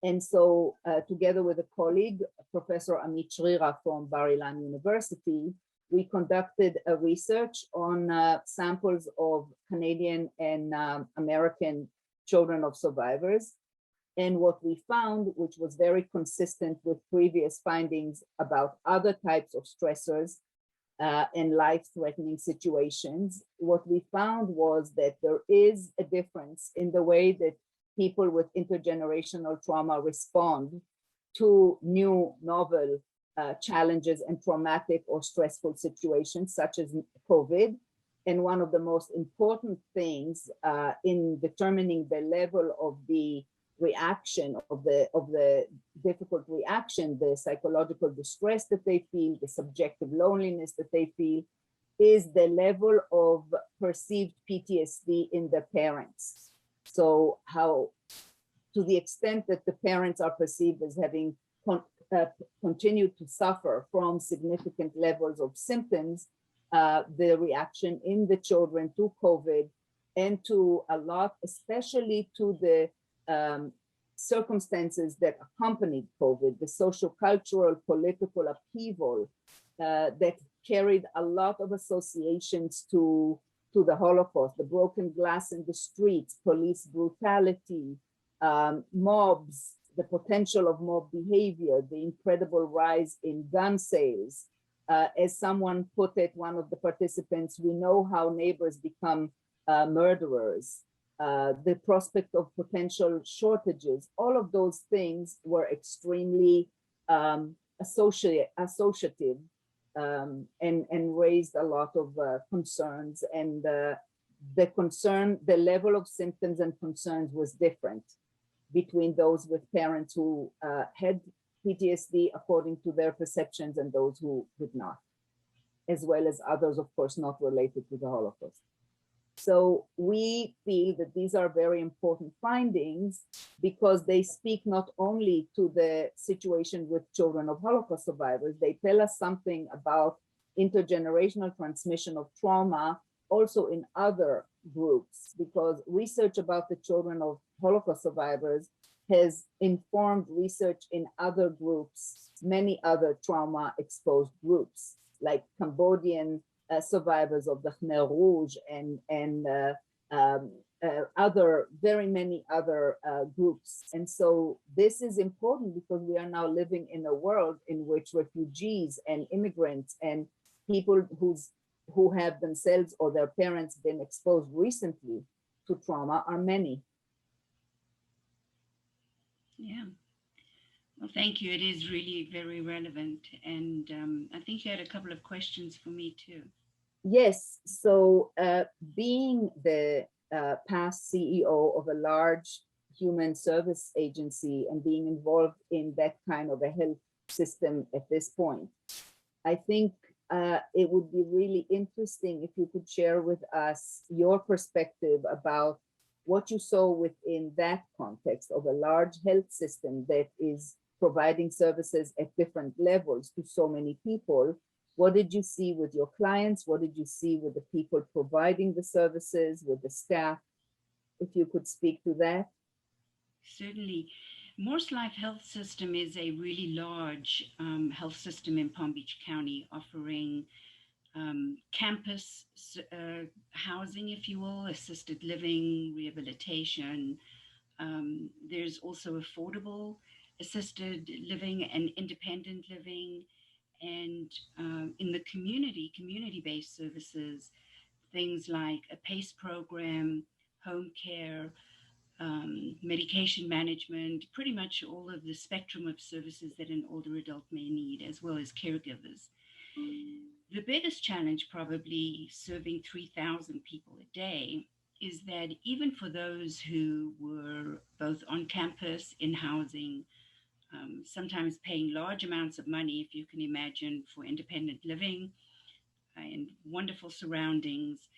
Speaker 14: And so together with a colleague, Professor Amit Shrira from Bar-Ilan University, we conducted a research on samples of Canadian and American children of survivors. And what we found, which was very consistent with previous findings about other types of stressors and life-threatening situations, what we found was that there is a difference in the way that people with intergenerational trauma respond to new, novel challenges and traumatic or stressful situations, such as COVID. And one of the most important things in determining the level of the reaction, of the difficult reaction, the psychological distress that they feel, the subjective loneliness that they feel, is the level of perceived PTSD in the parents. So how, to the extent that the parents are perceived as having continued to suffer from significant levels of symptoms, the reaction in the children to COVID and to a lot, especially to the circumstances that accompanied COVID, the social, cultural, political upheaval that carried a lot of associations to the Holocaust, the broken glass in the streets, police brutality, mobs, the potential of mob behavior, the incredible rise in gun sales. As someone put it, one of the participants, we know how neighbors become murderers. The prospect of potential shortages, all of those things were extremely associative and raised a lot of concerns. And the level of symptoms and concerns was different between those with parents who had PTSD according to their perceptions and those who did not, as well as others, of course, not related to the Holocaust. So we feel that these are very important findings because they speak not only to the situation with children of Holocaust survivors, they tell us something about intergenerational transmission of trauma also in other groups, because research about the children of Holocaust survivors has informed research in other groups, many other trauma exposed groups, like Cambodian survivors of the Khmer Rouge and very many other groups. And so this is important because we are now living in a world in which refugees and immigrants and people who have themselves or their parents been exposed recently to trauma are many.
Speaker 9: Yeah. Well, thank you. It is really very relevant. And I think you had a couple of questions for me too.
Speaker 14: Yes. So being the past CEO of a large human service agency and being involved in that kind of a health system at this point, I think it would be really interesting if you could share with us your perspective about what you saw within that context of a large health system that is providing services at different levels to so many people. What did you see with your clients? What did you see with the people providing the services, with the staff? If you could speak to that.
Speaker 9: Certainly. Morse Life Health System is a really large health system in Palm Beach County, offering campus housing, if you will, assisted living, rehabilitation. There's also affordable assisted living and independent living. And in the community-based services, things like a PACE program, home care, medication management, pretty much all of the spectrum of services that an older adult may need, as well as caregivers. The biggest challenge, probably serving 3,000 people a day, is that even for those who were both on campus, in housing, sometimes paying large amounts of money, if you can imagine, for independent living in wonderful surroundings,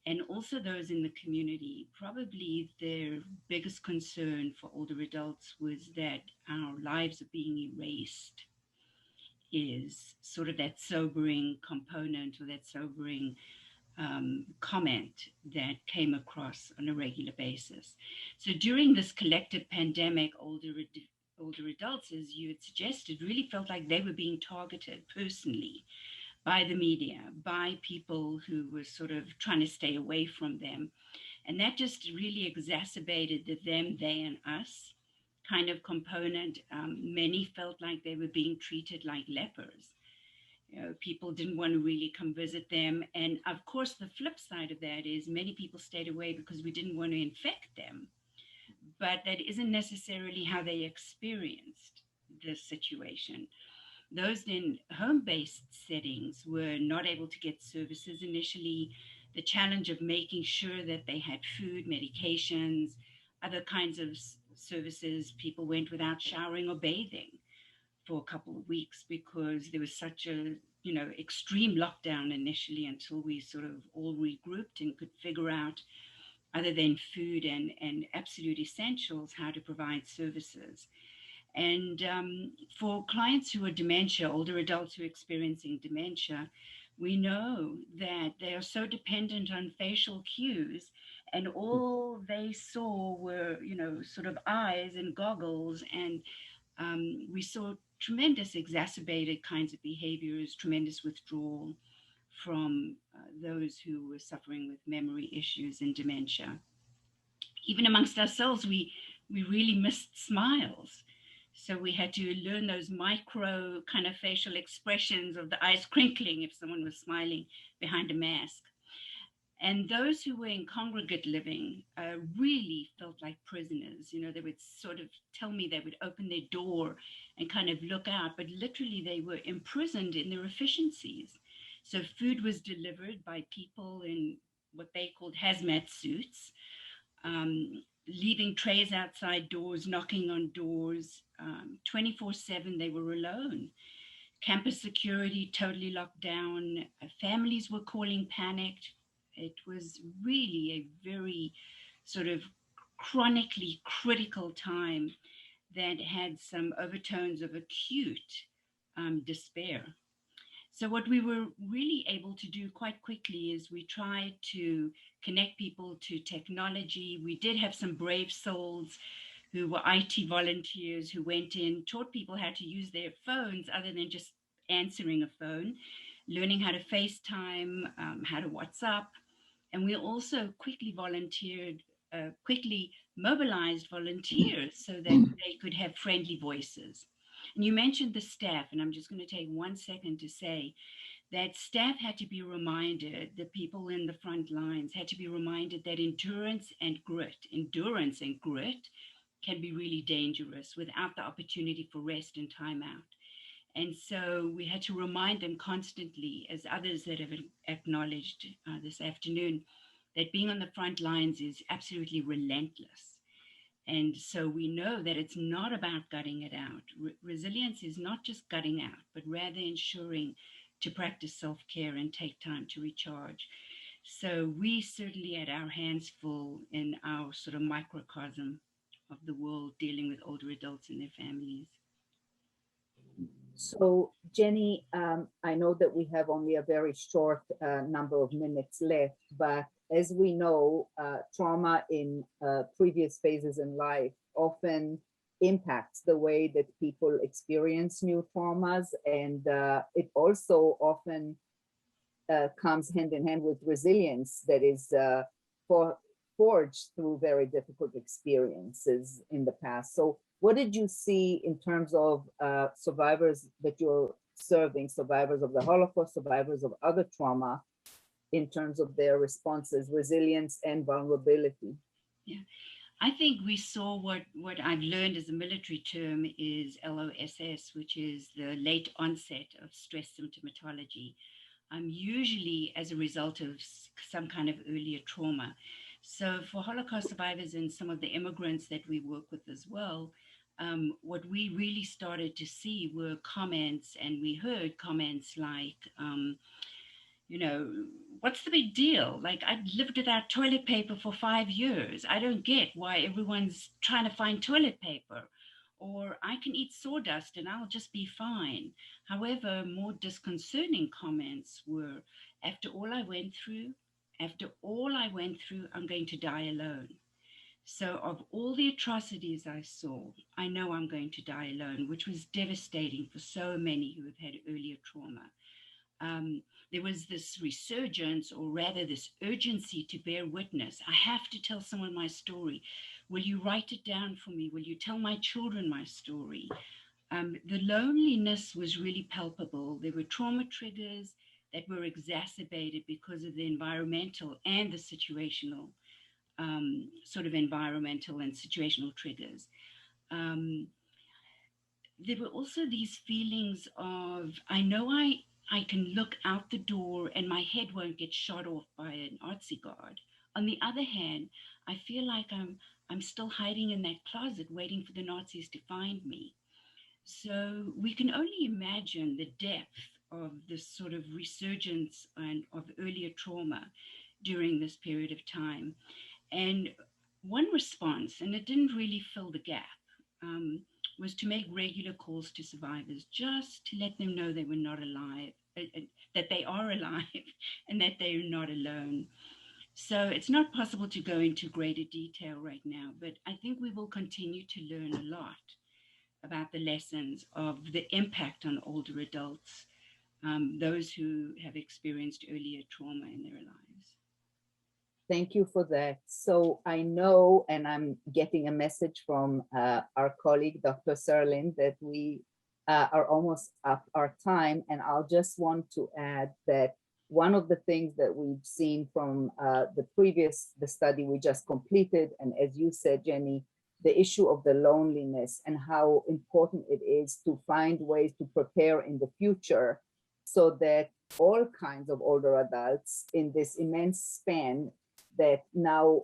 Speaker 9: and also those in the community, probably their biggest concern for older adults was that our lives are being erased, is sort of that sobering component or that sobering comment that came across on a regular basis. So during this collective pandemic, older adults, as you had suggested, really felt like they were being targeted personally by the media, by people who were sort of trying to stay away from them. And that just really exacerbated the them, they, and us kind of component. Many felt like they were being treated like lepers. You know, people didn't want to really come visit them. And of course, the flip side of that is many people stayed away because we didn't want to infect them. But that isn't necessarily how they experienced the situation. Those in home-based settings were not able to get services initially. The challenge of making sure that they had food, medications, other kinds of services. People went without showering or bathing for a couple of weeks because there was such a, extreme lockdown initially until we sort of all regrouped and could figure out, other than food and absolute essentials, how to provide services. And for clients who are dementia, older adults who are experiencing dementia, we know that they are so dependent on facial cues, and all they saw were, sort of eyes and goggles. And we saw tremendous exacerbated kinds of behaviors, tremendous withdrawal from those who were suffering with memory issues and dementia. Even amongst ourselves, we really missed smiles. So we had to learn those micro kind of facial expressions of the eyes crinkling if someone was smiling behind a mask. And those who were in congregate living really felt like prisoners. They would sort of tell me they would open their door and kind of look out, but literally they were imprisoned in their efficiencies. So food was delivered by people in what they called hazmat suits, leaving trays outside doors, knocking on doors, 24/7, they were alone. Campus security totally locked down. Families were calling panicked. It was really a very sort of chronically critical time that had some overtones of acute despair. So what we were really able to do quite quickly is we tried to connect people to technology. We did have some brave souls who were IT volunteers who went in, taught people how to use their phones other than just answering a phone, learning how to FaceTime, how to WhatsApp. And we also quickly mobilized volunteers so that they could have friendly voices. And you mentioned the staff, and I'm just going to take 1 second to say that staff had to be reminded, the people in the front lines had to be reminded that endurance and grit can be really dangerous without the opportunity for rest and time out. And so we had to remind them constantly, as others that have acknowledged this afternoon, that being on the front lines is absolutely relentless. And so we know that it's not about gutting it out. Resilience is not just gutting out, but rather ensuring to practice self-care and take time to recharge. So we certainly had our hands full in our sort of microcosm of the world dealing with older adults and their families.
Speaker 14: So Jenny, I know that we have only a very short number of minutes left, but as we know, trauma in previous phases in life often impacts the way that people experience new traumas, and it also often comes hand in hand with resilience that is forged through very difficult experiences in the past. So what did you see in terms of survivors that you're serving, survivors of the Holocaust, survivors of other trauma, in terms of their responses, resilience and vulnerability?
Speaker 9: Yeah, I think we saw what I've learned as a military term is LOSS, which is the late onset of stress symptomatology, usually as a result of some kind of earlier trauma. So for Holocaust survivors and some of the immigrants that we work with as well, what we really started to see were comments, and we heard comments like, you know, what's the big deal? Like, I've lived without toilet paper for 5 years. I don't get why everyone's trying to find toilet paper. Or I can eat sawdust and I'll just be fine. However, more disconcerting comments were, after all I went through, I'm going to die alone. So of all the atrocities I saw, I know I'm going to die alone, which was devastating for so many who have had earlier trauma. There was this resurgence, or rather this urgency to bear witness. I have to tell someone my story. Will you write it down for me? Will you tell my children my story? The loneliness was really palpable. There were trauma triggers that were exacerbated because of the environmental and the situational, sort of environmental and situational triggers. There were also these feelings of, I know I can look out the door and my head won't get shot off by an Nazi guard. On the other hand, I feel like I'm still hiding in that closet waiting for the Nazis to find me. So we can only imagine the depth of this sort of resurgence and of earlier trauma during this period of time. And one response, and it didn't really fill the gap, was to make regular calls to survivors just to let them know they were not alive, that they are alive and that they are not alone. So it's not possible to go into greater detail right now, but I think we will continue to learn a lot about the lessons of the impact on older adults, those who have experienced earlier trauma in their lives.
Speaker 14: Thank you for that. So I know, and I'm getting a message from our colleague, Dr. Serlin, that we are almost up our time. And I'll just want to add that one of the things that we've seen from the study we just completed, and as you said, Jenny, the issue of the loneliness and how important it is to find ways to prepare in the future so that all kinds of older adults in this immense span that now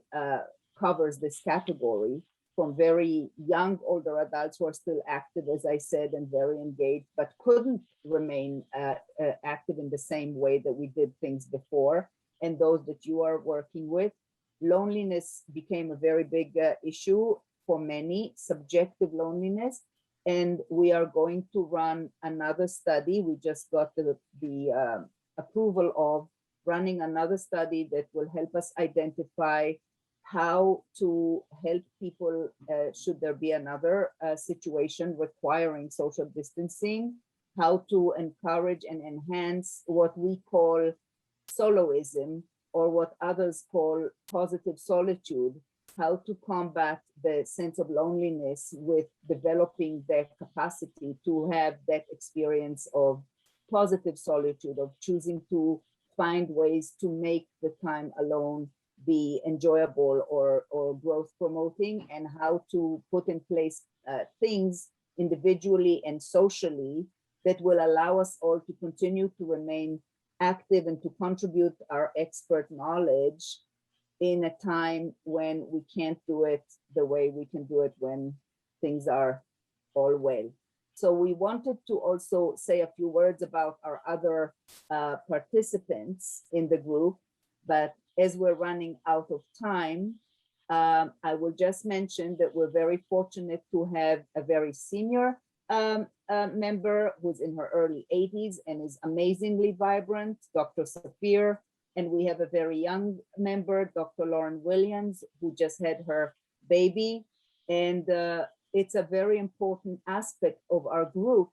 Speaker 14: covers this category, from very young older adults who are still active, as I said, and very engaged, but couldn't remain active in the same way that we did things before, and those that you are working with. Loneliness became a very big issue for many, subjective loneliness, and we are going to run another study. We just got the approval of running another study that will help us identify how to help people should there be another situation requiring social distancing, how to encourage and enhance what we call soloism, or what others call positive solitude, how to combat the sense of loneliness with developing their capacity to have that experience of positive solitude, of choosing to find ways to make the time alone be enjoyable or growth promoting, and how to put in place things individually and socially that will allow us all to continue to remain active and to contribute our expert knowledge in a time when we can't do it the way we can do it when things are all well. So we wanted to also say a few words about our other participants in the group, but as we're running out of time, I will just mention that we're very fortunate to have a very senior member who's in her early 80s and is amazingly vibrant, Dr. Safir. And we have a very young member, Dr. Lauren Williams, who just had her baby. And it's a very important aspect of our group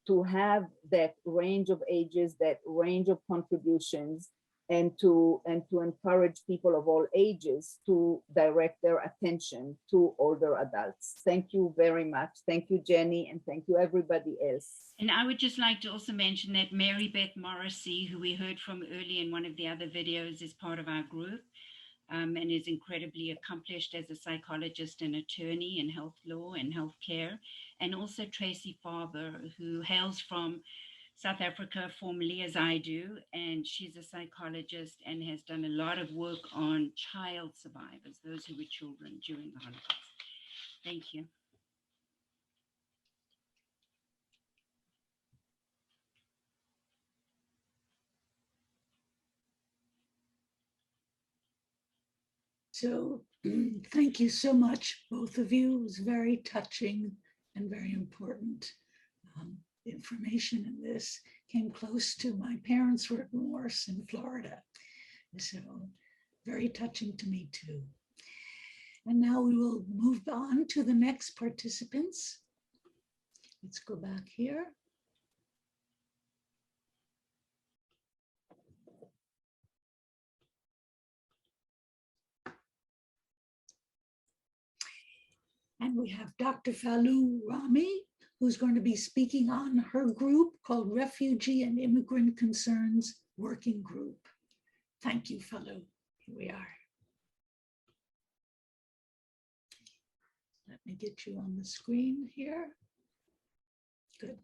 Speaker 14: to have that range of ages, that range of contributions, and to encourage people of all ages to direct their attention to older adults. Thank you very much. Thank you, Jenny, and thank you everybody else.
Speaker 9: And I would just like to also mention that Mary Beth Morrissey, who we heard from early in one of the other videos, is part of our group and is incredibly accomplished as a psychologist and attorney in health law and healthcare. And also Tracy Farber, who hails from South Africa formerly, as I do, and she's a psychologist and has done a lot of work on child survivors, those who were children during the Holocaust. Thank you.
Speaker 1: So thank you so much, both of you. It was very touching and very important. The information in this came close to my parents were at Morse in Florida. So very touching to me too. And now we will move on to the next participants. Let's go back here. And we have Dr. Falou Rami, who's going to be speaking on her group called Refugee and Immigrant Concerns Working Group. Thank you, Falou. Here we are. Let me get you on the screen here. Good.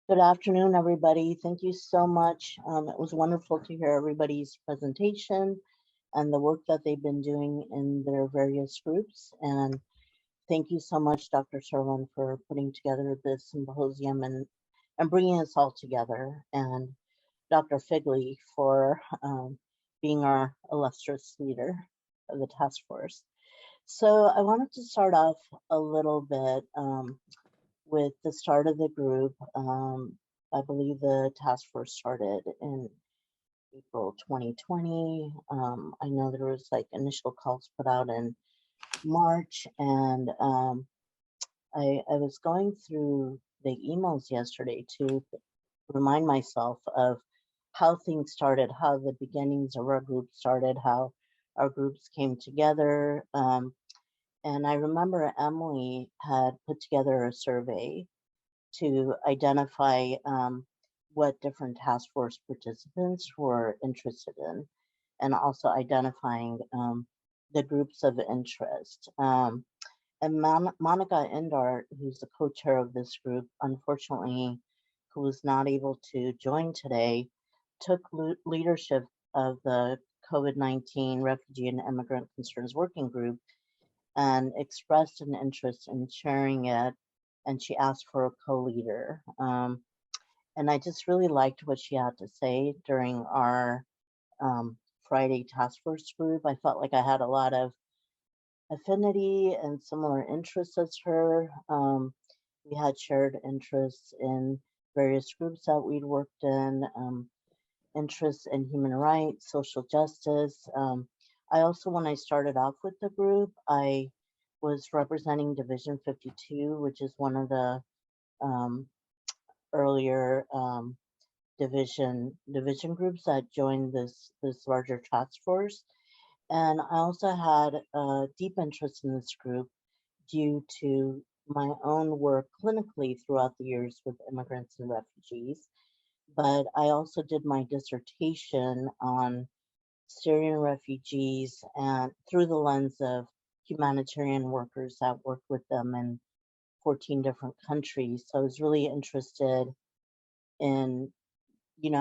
Speaker 3: Good afternoon, everybody. Thank you so much. It was wonderful to hear everybody's presentation and the work that they've been doing in their various groups. And thank you so much, Dr. Serlin, for putting together this symposium and bringing us all together. And Dr. Figley for being our illustrious leader of the task force. So I wanted to start off a little bit with the start of the group. I believe the task force started in April 2020. I know there was like initial calls put out in March, and I was going through the emails yesterday to remind myself of how things started, how the beginnings of our group started, how our groups came together. And I remember Emily had put together a survey to identify what different task force participants were interested in, and also identifying the groups of interest. And Monica Indart, who's the co-chair of this group, unfortunately, who was not able to join today, took leadership of the COVID-19 Refugee and Immigrant Concerns Working Group and expressed an interest in chairing it, and she asked for a co-leader. And I just really liked what she had to say during our Friday task force group. I felt like I had a lot of affinity and similar interests as her. We had shared interests in various groups that we'd worked in, interests in human rights, social justice. I also, when I started off with the group, I was representing Division 52, which is one of the earlier division groups that joined this larger task force. And I also had a deep interest in this group due to my own work clinically throughout the years with immigrants and refugees. But I also did my dissertation on Syrian refugees and through the lens of humanitarian workers that work with them in 14 different countries. So I was really interested in,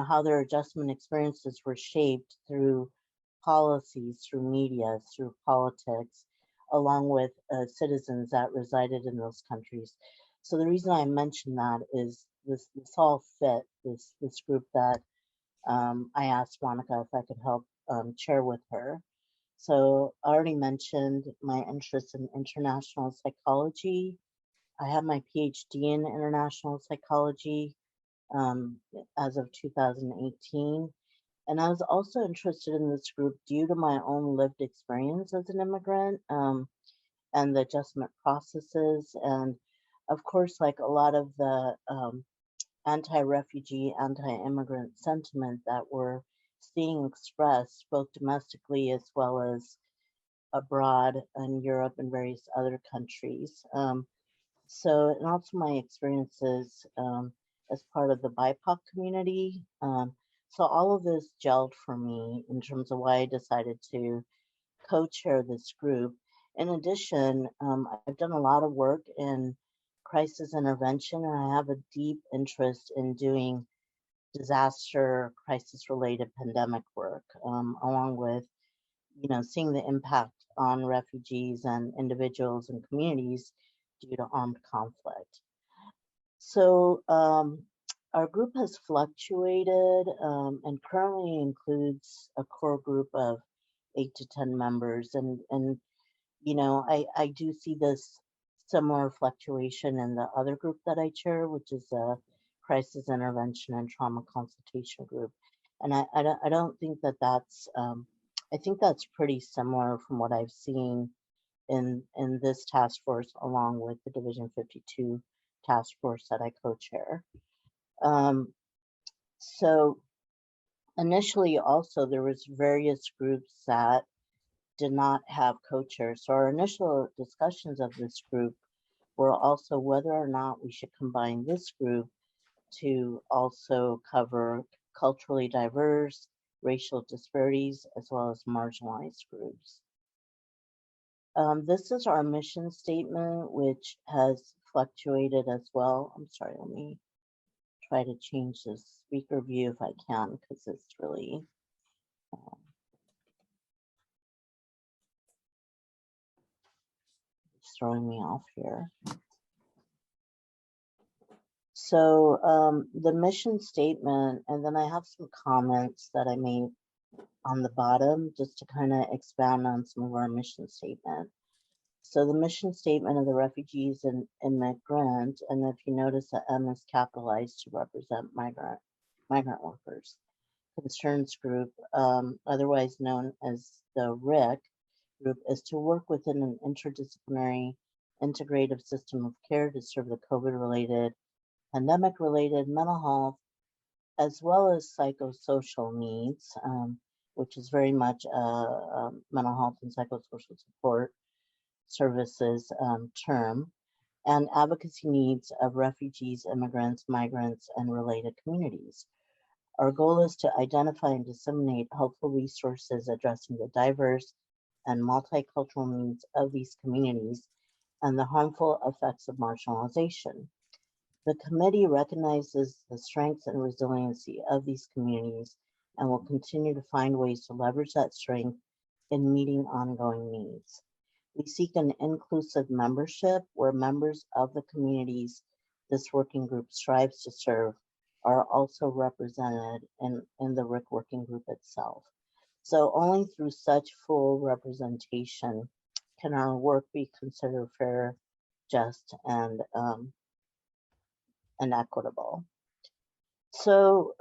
Speaker 3: how their adjustment experiences were shaped through policies, through media, through politics, along with citizens that resided in those countries. So the reason I mentioned that is this all fit, this group that I asked Monica if I could help chair with her. So I already mentioned my interest in international psychology. I have my PhD in international psychology as of 2018. And I was also interested in this group due to my own lived experience as an immigrant and the adjustment processes. And of course, like a lot of the anti-refugee, anti-immigrant sentiment that we're seeing expressed both domestically as well as abroad in Europe and various other countries. So, and also my experiences as part of the BIPOC community. So all of this gelled for me in terms of why I decided to co-chair this group. In addition, I've done a lot of work in crisis intervention, and I have a deep interest in doing disaster crisis related pandemic work, along with, seeing the impact on refugees and individuals and communities due to armed conflict. So our group has fluctuated and currently includes a core group of 8 to 10 members. And I do see this similar fluctuation in the other group that I chair, which is a crisis intervention and trauma consultation group. And I don't think that that's, I think that's pretty similar from what I've seen in this task force, along with the Division 52 task force that I co-chair. So initially also there was various groups that did not have co-chairs. So our initial discussions of this group were also whether or not we should combine this group to also cover culturally diverse, racial disparities, as well as marginalized groups. This is our mission statement, which has fluctuated as well. I'm sorry, let me try to change the speaker view if I can, because it's really it's throwing me off here. So the mission statement, and then I have some comments that I made on the bottom just to kind of expound on some of our mission statement. So the mission statement of the refugees and immigrant, and if you notice the M is capitalized to represent migrant workers, concerns group, otherwise known as the RIC group, is to work within an interdisciplinary integrative system of care to serve the COVID-related, pandemic-related mental health, as well as psychosocial needs, which is very much mental health and psychosocial support services term, and advocacy needs of refugees, immigrants, migrants, and related communities. Our goal is to identify and disseminate helpful resources addressing the diverse and multicultural needs of these communities and the harmful effects of marginalization. The committee recognizes the strengths and resiliency of these communities and will continue to find ways to leverage that strength in meeting ongoing needs. We seek an inclusive membership where members of the communities this working group strives to serve are also represented in the RIC working group itself. So only through such full representation can our work be considered fair, just, and equitable. So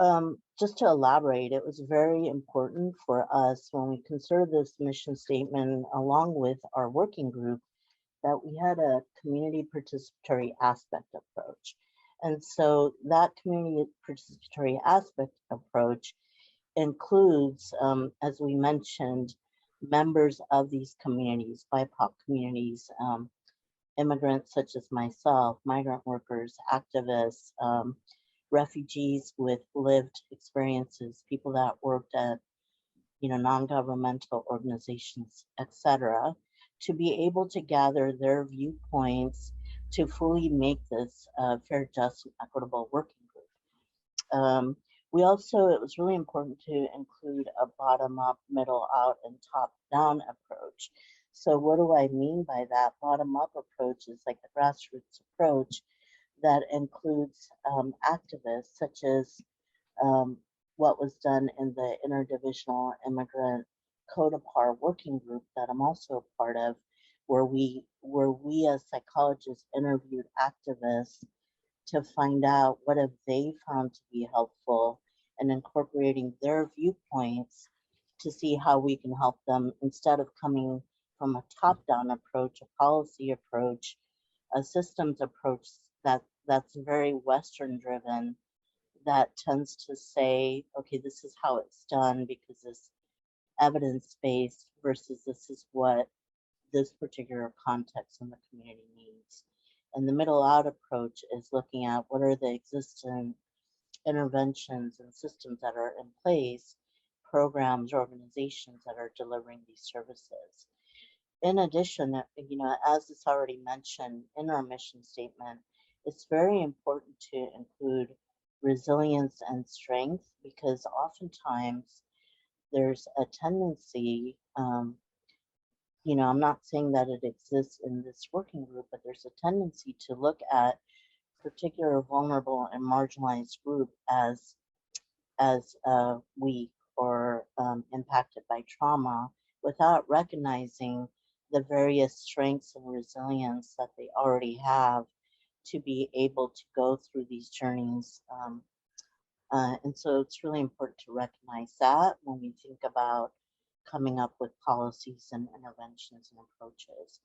Speaker 3: just to elaborate, it was very important for us when we considered this mission statement along with our working group that we had a community participatory aspect approach. And so that community participatory aspect approach includes, as we mentioned, members of these communities, BIPOC communities, immigrants such as myself, migrant workers, activists, refugees with lived experiences, people that worked at, non-governmental organizations, etc., to be able to gather their viewpoints to fully make this fair, just, and equitable working group. We also, it was really important to include a bottom-up, middle-out, and top-down approach. So what do I mean by that? Bottom-up approach is like a grassroots approach that includes activists, such as what was done in the Interdivisional Immigrant Codepar working group that I'm also a part of, where we as psychologists interviewed activists to find out what have they found to be helpful and incorporating their viewpoints to see how we can help them instead of coming from a top-down approach, a policy approach, a systems approach that's very Western driven, that tends to say, okay, this is how it's done because it's evidence-based versus this is what this particular context in the community needs. And the middle out approach is looking at what are the existing interventions and systems that are in place, programs, organizations that are delivering these services. In addition, as it's already mentioned in our mission statement, it's very important to include resilience and strength, because oftentimes there's a tendency, I'm not saying that it exists in this working group, but there's a tendency to look at particular vulnerable and marginalized group as weak or impacted by trauma, without recognizing the various strengths and resilience that they already have to be able to go through these journeys. And so it's really important to recognize that when we think about coming up with policies and interventions and approaches.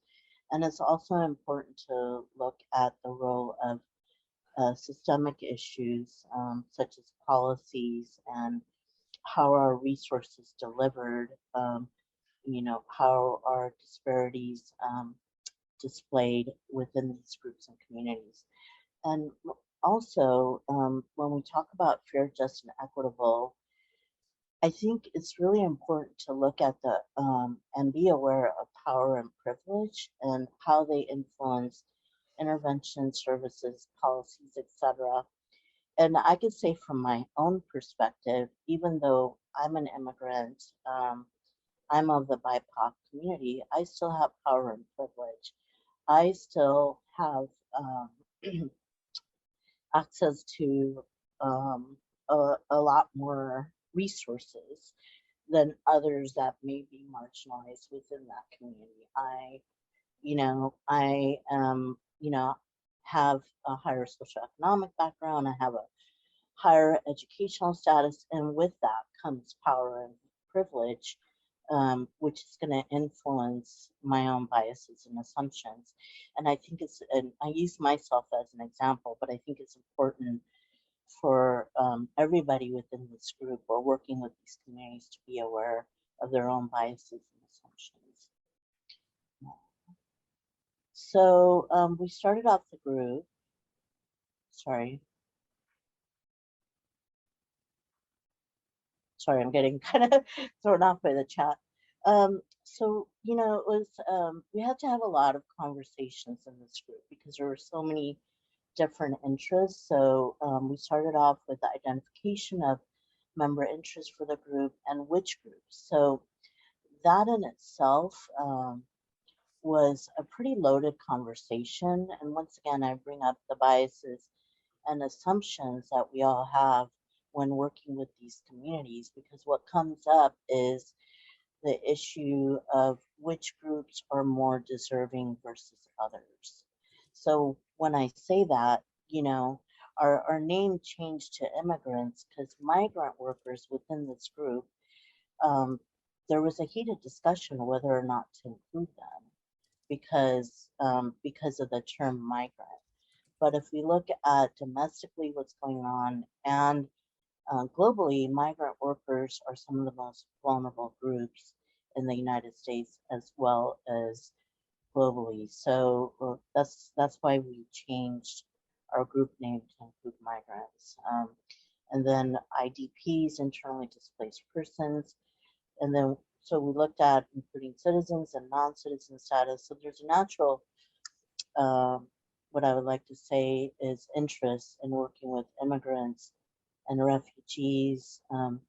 Speaker 3: And it's also important to look at the role of systemic issues, such as policies and how are resources delivered, how are disparities displayed within these groups and communities. And also, when we talk about fair, just, and equitable, I think it's really important to look at the and be aware of power and privilege and how they influence intervention, services, policies, etc. And I could say from my own perspective, even though I'm an immigrant, I'm of the BIPOC community, I still have power and privilege. I still have access to a lot more resources than others that may be marginalized within that community. I have a higher socioeconomic background. I have a higher educational status, and with that comes power and privilege, which is going to influence my own biases and assumptions. And I think and I use myself as an example, but I think it's important for everybody within this group or working with these communities to be aware of their own biases and assumptions. So we started off the group. Sorry, I'm getting kind of thrown off by the chat. So, it was, we had to have a lot of conversations in this group because there were so many different interests. So we started off with the identification of member interests for the group and which groups. So that in itself was a pretty loaded conversation. And once again, I bring up the biases and assumptions that we all have when working with these communities, because what comes up is the issue of which groups are more deserving versus others. So when I say that, our name changed to immigrants because migrant workers within this group, there was a heated discussion whether or not to include them because of the term migrant. But if we look at domestically what's going on and globally, migrant workers are some of the most vulnerable groups in the United States as well as globally. So that's why we changed our group name to include migrants. And then IDPs, internally displaced persons. And then, so we looked at including citizens and non-citizen status. So there's a natural, what I would like to say is interest in working with immigrants and refugees and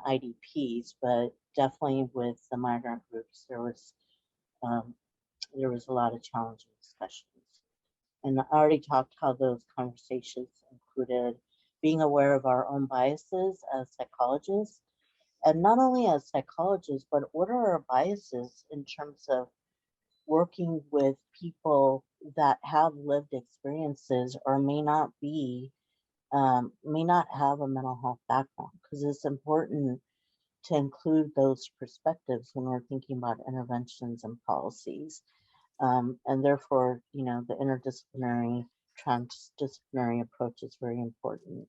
Speaker 3: IDPs, but definitely with the migrant groups, there was a lot of challenging discussions. And I already talked how those conversations included being aware of our own biases as psychologists, and not only as psychologists, but what are our biases in terms of working with people that have lived experiences or may not have a mental health background, because it's important to include those perspectives when we're thinking about interventions and policies. And therefore, the interdisciplinary, transdisciplinary approach is very important.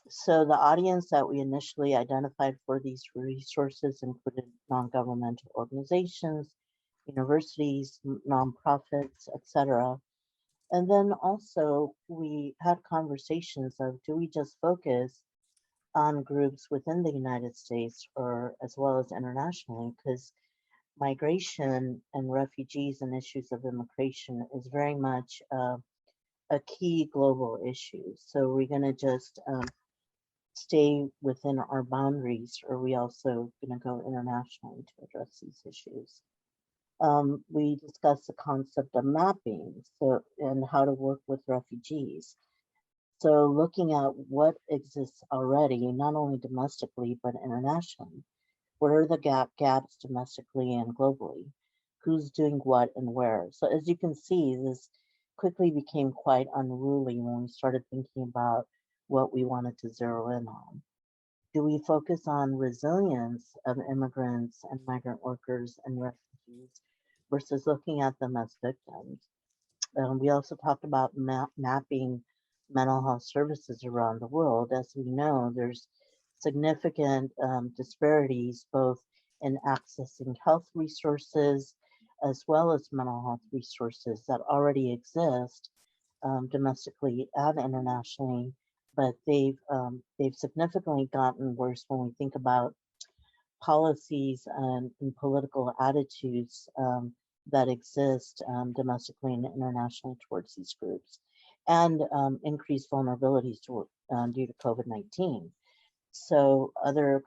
Speaker 3: So the audience that we initially identified for these resources included non-governmental organizations, universities, nonprofits, etc. And then also we had conversations of, do we just focus on groups within the United States or as well as internationally? Because migration and refugees and issues of immigration is very much a key global issue. So we're going to just stay within our boundaries, or are we also going to go internationally to address these issues? We discussed the concept of mapping, so and how to work with refugees. So looking at what exists already, not only domestically but internationally. What are the gaps domestically and globally? Who's doing what and where? So as you can see, this quickly became quite unruly when we started thinking about what we wanted to zero in on. Do we focus on resilience of immigrants and migrant workers and refugees versus looking at them as victims? We also talked about mapping mental health services around the world. As we know, there's significant disparities both in accessing health resources as well as mental health resources that already exist domestically and internationally, but they've significantly gotten worse when we think about policies and political attitudes that exist domestically and internationally towards these groups, and increased vulnerabilities due to COVID-19. So other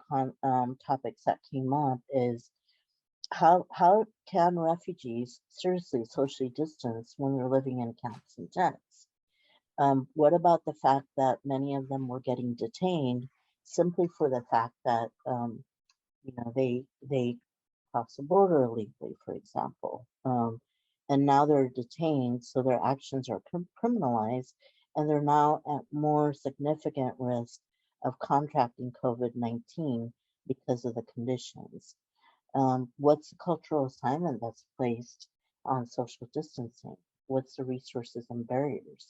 Speaker 3: topics that came up is how can refugees seriously socially distance when they're living in camps and tents? What about the fact that many of them were getting detained simply for the fact that they crossed the border illegally, for example, and now they're detained, so their actions are criminalized, and they're now at more significant risk of contracting COVID-19 because of the conditions. What's the cultural assignment that's placed on social distancing? What's the resources and barriers?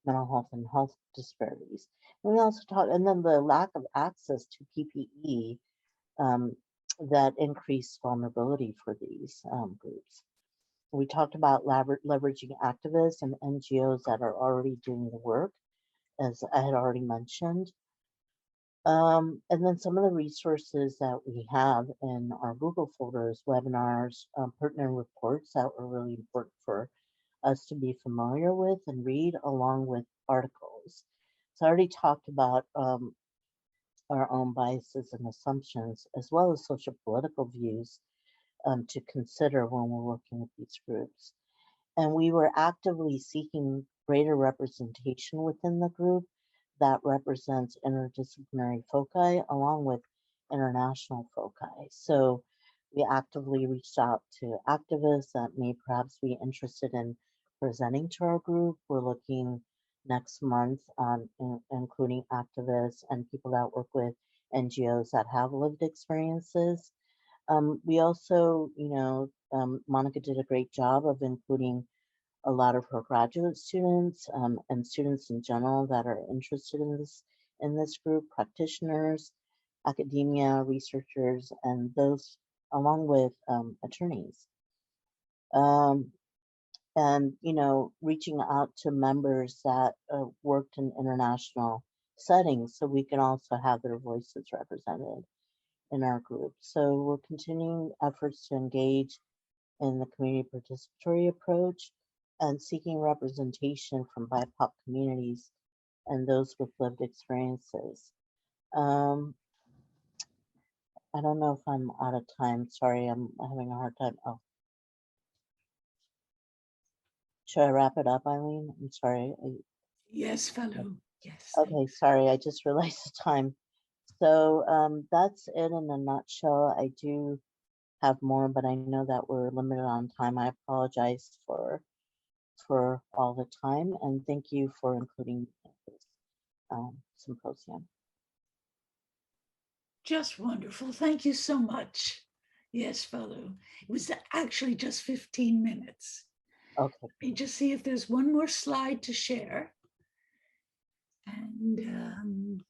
Speaker 3: Mental health and health disparities. And we also talked, and then the lack of access to PPE that increase vulnerability for these groups. We talked about leveraging activists and NGOs that are already doing the work, as I had already mentioned. And then some of the resources that we have in our Google folders, webinars, pertinent reports that were really important for us to be familiar with and read, along with articles. So I already talked about our own biases and assumptions, as well as social political views to consider when we're working with these groups. And we were actively seeking greater representation within the group that represents interdisciplinary foci along with international foci. So we actively reached out to activists that may perhaps be interested in presenting to our group. We're looking next month on including activists and people that work with NGOs that have lived experiences. We also, Monica did a great job of including a lot of her graduate students and students in general that are interested in this group, practitioners, academia, researchers, and those along with attorneys. And reaching out to members that worked in international settings so we can also have their voices represented in our group. So we're continuing efforts to engage in the community participatory approach and seeking representation from BIPOC communities and those with lived experiences. I don't know if I'm out of time. Sorry, I'm having a hard time. Oh. Should I wrap it up, Eileen? I'm sorry.
Speaker 1: Yes, Falu. Yes.
Speaker 3: Okay, sorry, I just realized the time. So that's it in a nutshell. I do have more, but I know that we're limited on time. I apologize for all the time, and thank you for including this symposium.
Speaker 1: Just wonderful. Thank you so much. Yes, Falu. It was actually just 15 minutes.
Speaker 3: Okay.
Speaker 1: Let me just see if there's one more slide to share. And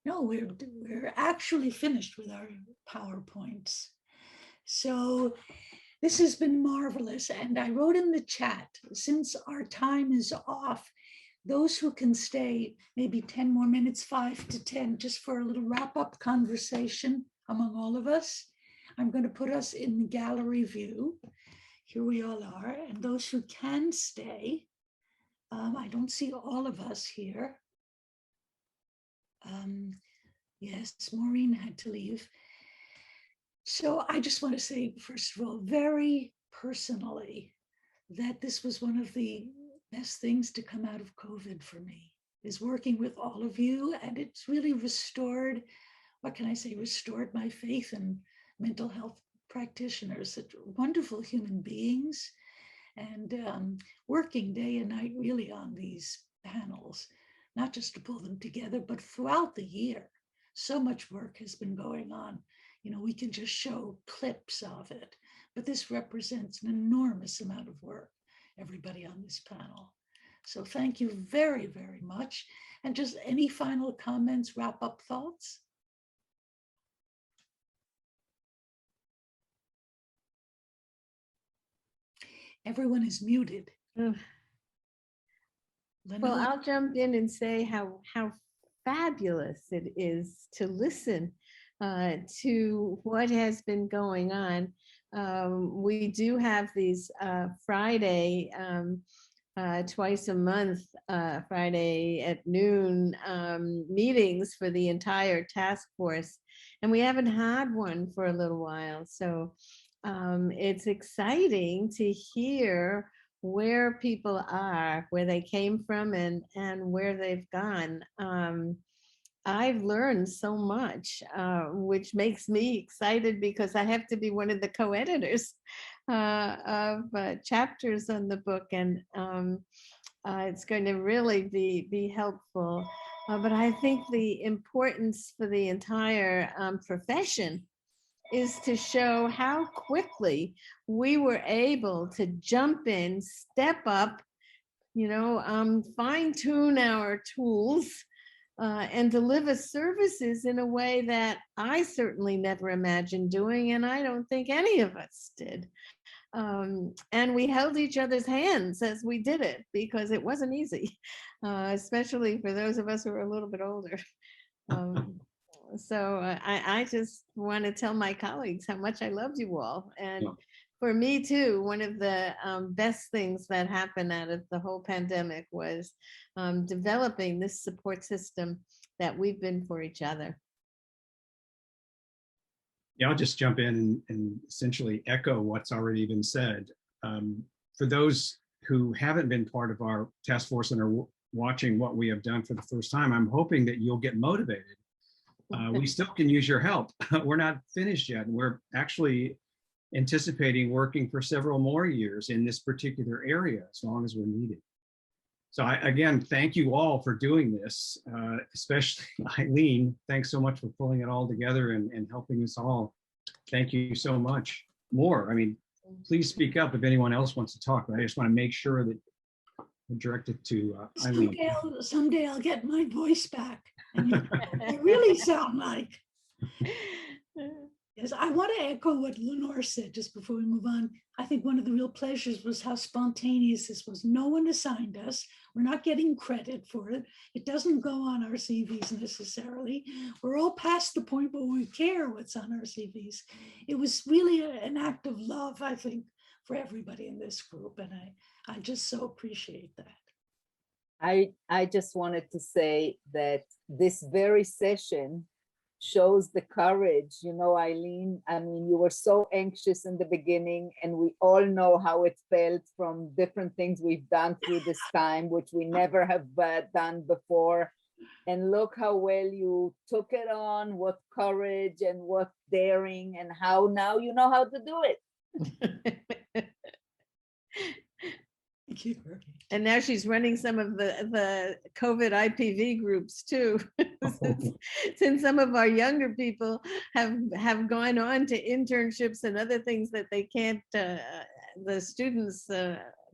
Speaker 1: No, we're actually finished with our PowerPoints. So this has been marvelous. And I wrote in the chat, since our time is off, those who can stay maybe 10 more minutes, 5 to 10, just for a little wrap-up conversation among all of us. I'm going to put us in the gallery view. Here we all are. And those who can stay, I don't see all of us here. Yes, Maureen had to leave. So I just want to say, first of all, very personally, that this was one of the best things to come out of COVID for me, is working with all of you. And it's really restored, what can I say, restored my faith in mental health practitioners, such wonderful human beings, and working day and night really on these panels, not just to pull them together, but throughout the year. So much work has been going on. You know, we can just show clips of it, but this represents an enormous amount of work, everybody on this panel. So thank you very, very much. And just any final comments, wrap up thoughts? Everyone is muted.
Speaker 4: Well, I'll jump in and say how fabulous it is to listen to what has been going on. We do have these Friday, twice a month, Friday at noon meetings for the entire task force. And we haven't had one for a little while. So it's exciting to hear where people are, where they came from, and where they've gone. I've learned so much, which makes me excited because I have to be one of the co-editors of chapters on the book, and it's going to really be helpful. But I think the importance for the entire profession is to show how quickly we were able to jump in, step up, fine tune our tools, and deliver services in a way that I certainly never imagined doing, and I don't think any of us did. And we held each other's hands as we did it, because it wasn't easy, especially for those of us who are a little bit older. So I just want to tell my colleagues how much I loved you all. And for me too, one of the best things that happened out of the whole pandemic was developing this support system that we've been for each other.
Speaker 10: Yeah, I'll just jump in and essentially echo what's already been said. For those who haven't been part of our task force and are watching what we have done for the first time, I'm hoping that you'll get motivated. We still can use your help. We're not finished yet. We're actually anticipating working for several more years in this particular area, as long as we're needed. So again, thank you all for doing this, especially Eileen. Thanks so much for pulling it all together and helping us all. Thank you so much. More, I mean, please speak up if anyone else wants to talk, but I just want to make sure that I direct it to Eileen.
Speaker 1: Someday I'll get my voice back. And I really sound like. Yes, I want to echo what Lenore said just before we move on. I think one of the real pleasures was how spontaneous this was. No one assigned us. We're not getting credit for it. It doesn't go on our CVs necessarily. We're all past the point where we care what's on our CVs. It was really an act of love, I think, for everybody in this group. And I just so appreciate that.
Speaker 14: I just wanted to say that this very session shows the courage, Eileen. I mean, you were so anxious in the beginning, and we all know how it felt from different things we've done through this time, which we never have done before. And look how well you took it on, what courage and what daring, and how now you know how to do it.
Speaker 1: Thank you.
Speaker 4: And now she's running some of the COVID IPV groups too. Since some of our younger people have gone on to internships and other things that they can't, the students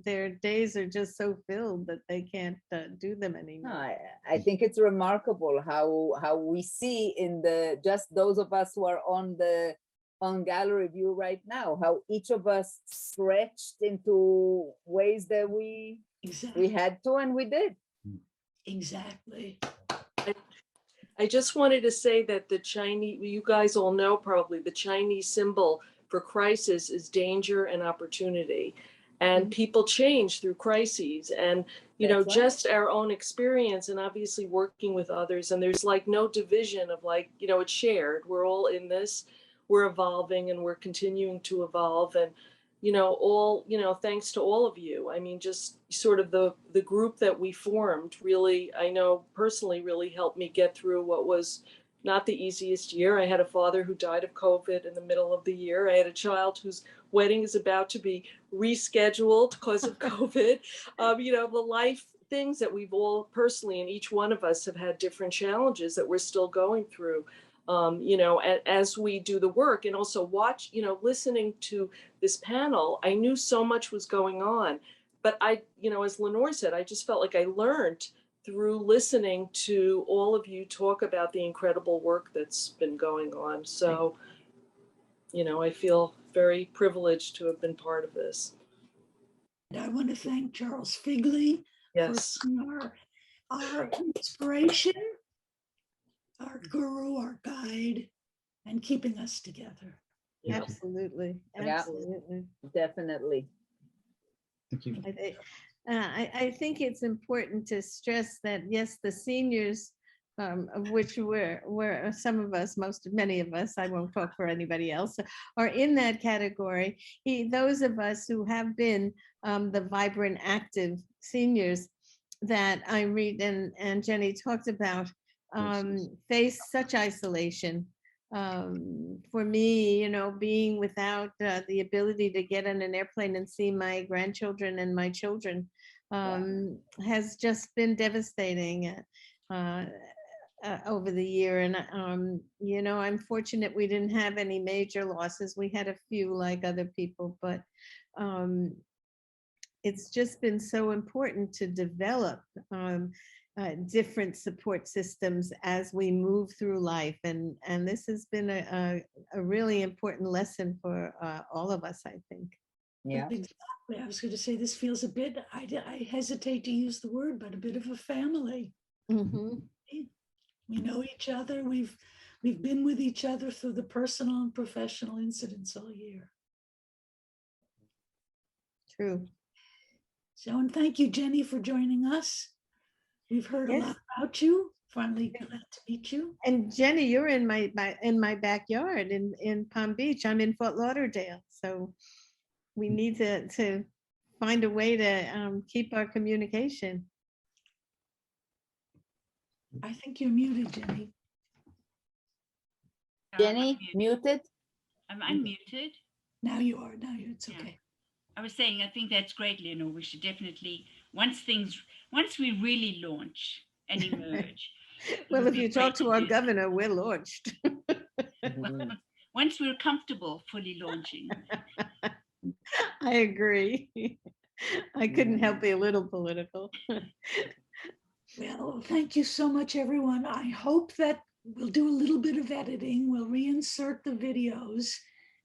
Speaker 4: their days are just so filled that they can't do them anymore.
Speaker 14: No, I think it's remarkable how we see in the just those of us who are on gallery view right now, how each of us stretched into ways that we had to, and we did.
Speaker 1: Exactly.
Speaker 2: I just wanted to say that the Chinese, you guys all know probably, the Chinese symbol for crisis is danger and opportunity. And people change through crises. And, you know, just our own experience and obviously working with others. And there's like no division of like, you know, it's shared. We're all in this, we're evolving and we're continuing to evolve. And, you know, thanks to all of you. I mean, just sort of the group that we formed really, I know personally really helped me get through what was not the easiest year. I had a father who died of COVID in the middle of the year. I had a child whose wedding is about to be rescheduled because of COVID. You know, the life things that we've all personally, and each one of us have had different challenges that we're still going through. You know, as we do the work and also watch, you know, listening to this panel, I knew so much was going on, but you know, as Lenore said, I just felt like I learned through listening to all of you talk about the incredible work that's been going on. So, you know, I feel very privileged to have been part of this.
Speaker 1: And I want to thank Charles Figley for being our inspiration, our guru, our guide, and keeping us together.
Speaker 4: Absolutely. Absolutely.
Speaker 14: Definitely.
Speaker 10: Thank you.
Speaker 4: I think it's important to stress that, yes, the seniors, of which we're some of us, many of us, I won't talk for anybody else, are in that category. Those of us who have been the vibrant, active seniors that I read and Jenny talked about, face such isolation. For me, you know, being without the ability to get on an airplane and see my grandchildren and my children has just been devastating over the year. And, you know, I'm fortunate we didn't have any major losses. We had a few like other people, but it's just been so important to develop different support systems as we move through life. And this has been a really important lesson for all of us, I think.
Speaker 14: Yeah.
Speaker 1: Exactly. I was going to say this feels a bit, I hesitate to use the word, but a bit of a family.
Speaker 4: Mm-hmm.
Speaker 1: We know each other. We've been with each other through the personal and professional incidents all year.
Speaker 4: True.
Speaker 1: So, and thank you, Jenny, for joining us. We've heard a lot about you. Finally glad to meet you.
Speaker 4: And Jenny, you're in my backyard in Palm Beach. I'm in Fort Lauderdale. So we need to find a way to keep our communication.
Speaker 1: I think you're muted, Jenny.
Speaker 14: Jenny, muted?
Speaker 9: I'm unmuted.
Speaker 1: Now you are. It's okay.
Speaker 9: I was saying, I think that's great, Lenore. We should definitely, once we really launch and emerge.
Speaker 4: Well, if you talk to our governor, we're launched.
Speaker 9: Once we're comfortable fully launching.
Speaker 4: I agree. I couldn't help be a little political.
Speaker 1: Well, thank you so much, everyone. I hope that we'll do a little bit of editing. We'll reinsert the videos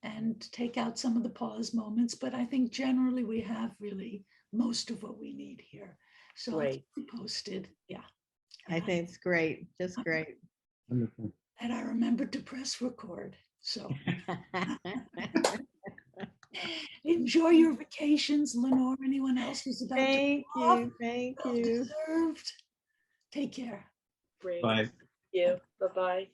Speaker 1: and take out some of the pause moments, but I think generally we have really most of what we need here. So
Speaker 4: Great.
Speaker 1: It's posted. Yeah.
Speaker 4: I think it's great. Just great.
Speaker 10: Wonderful.
Speaker 1: And I remembered to press record. So enjoy your vacations, Lenore. Anyone else who's about
Speaker 4: Thank
Speaker 1: to off,
Speaker 4: you. Thank
Speaker 1: well
Speaker 4: you.
Speaker 1: deserved. Take care.
Speaker 2: Great.
Speaker 10: Bye.
Speaker 2: Thank you. Bye-bye.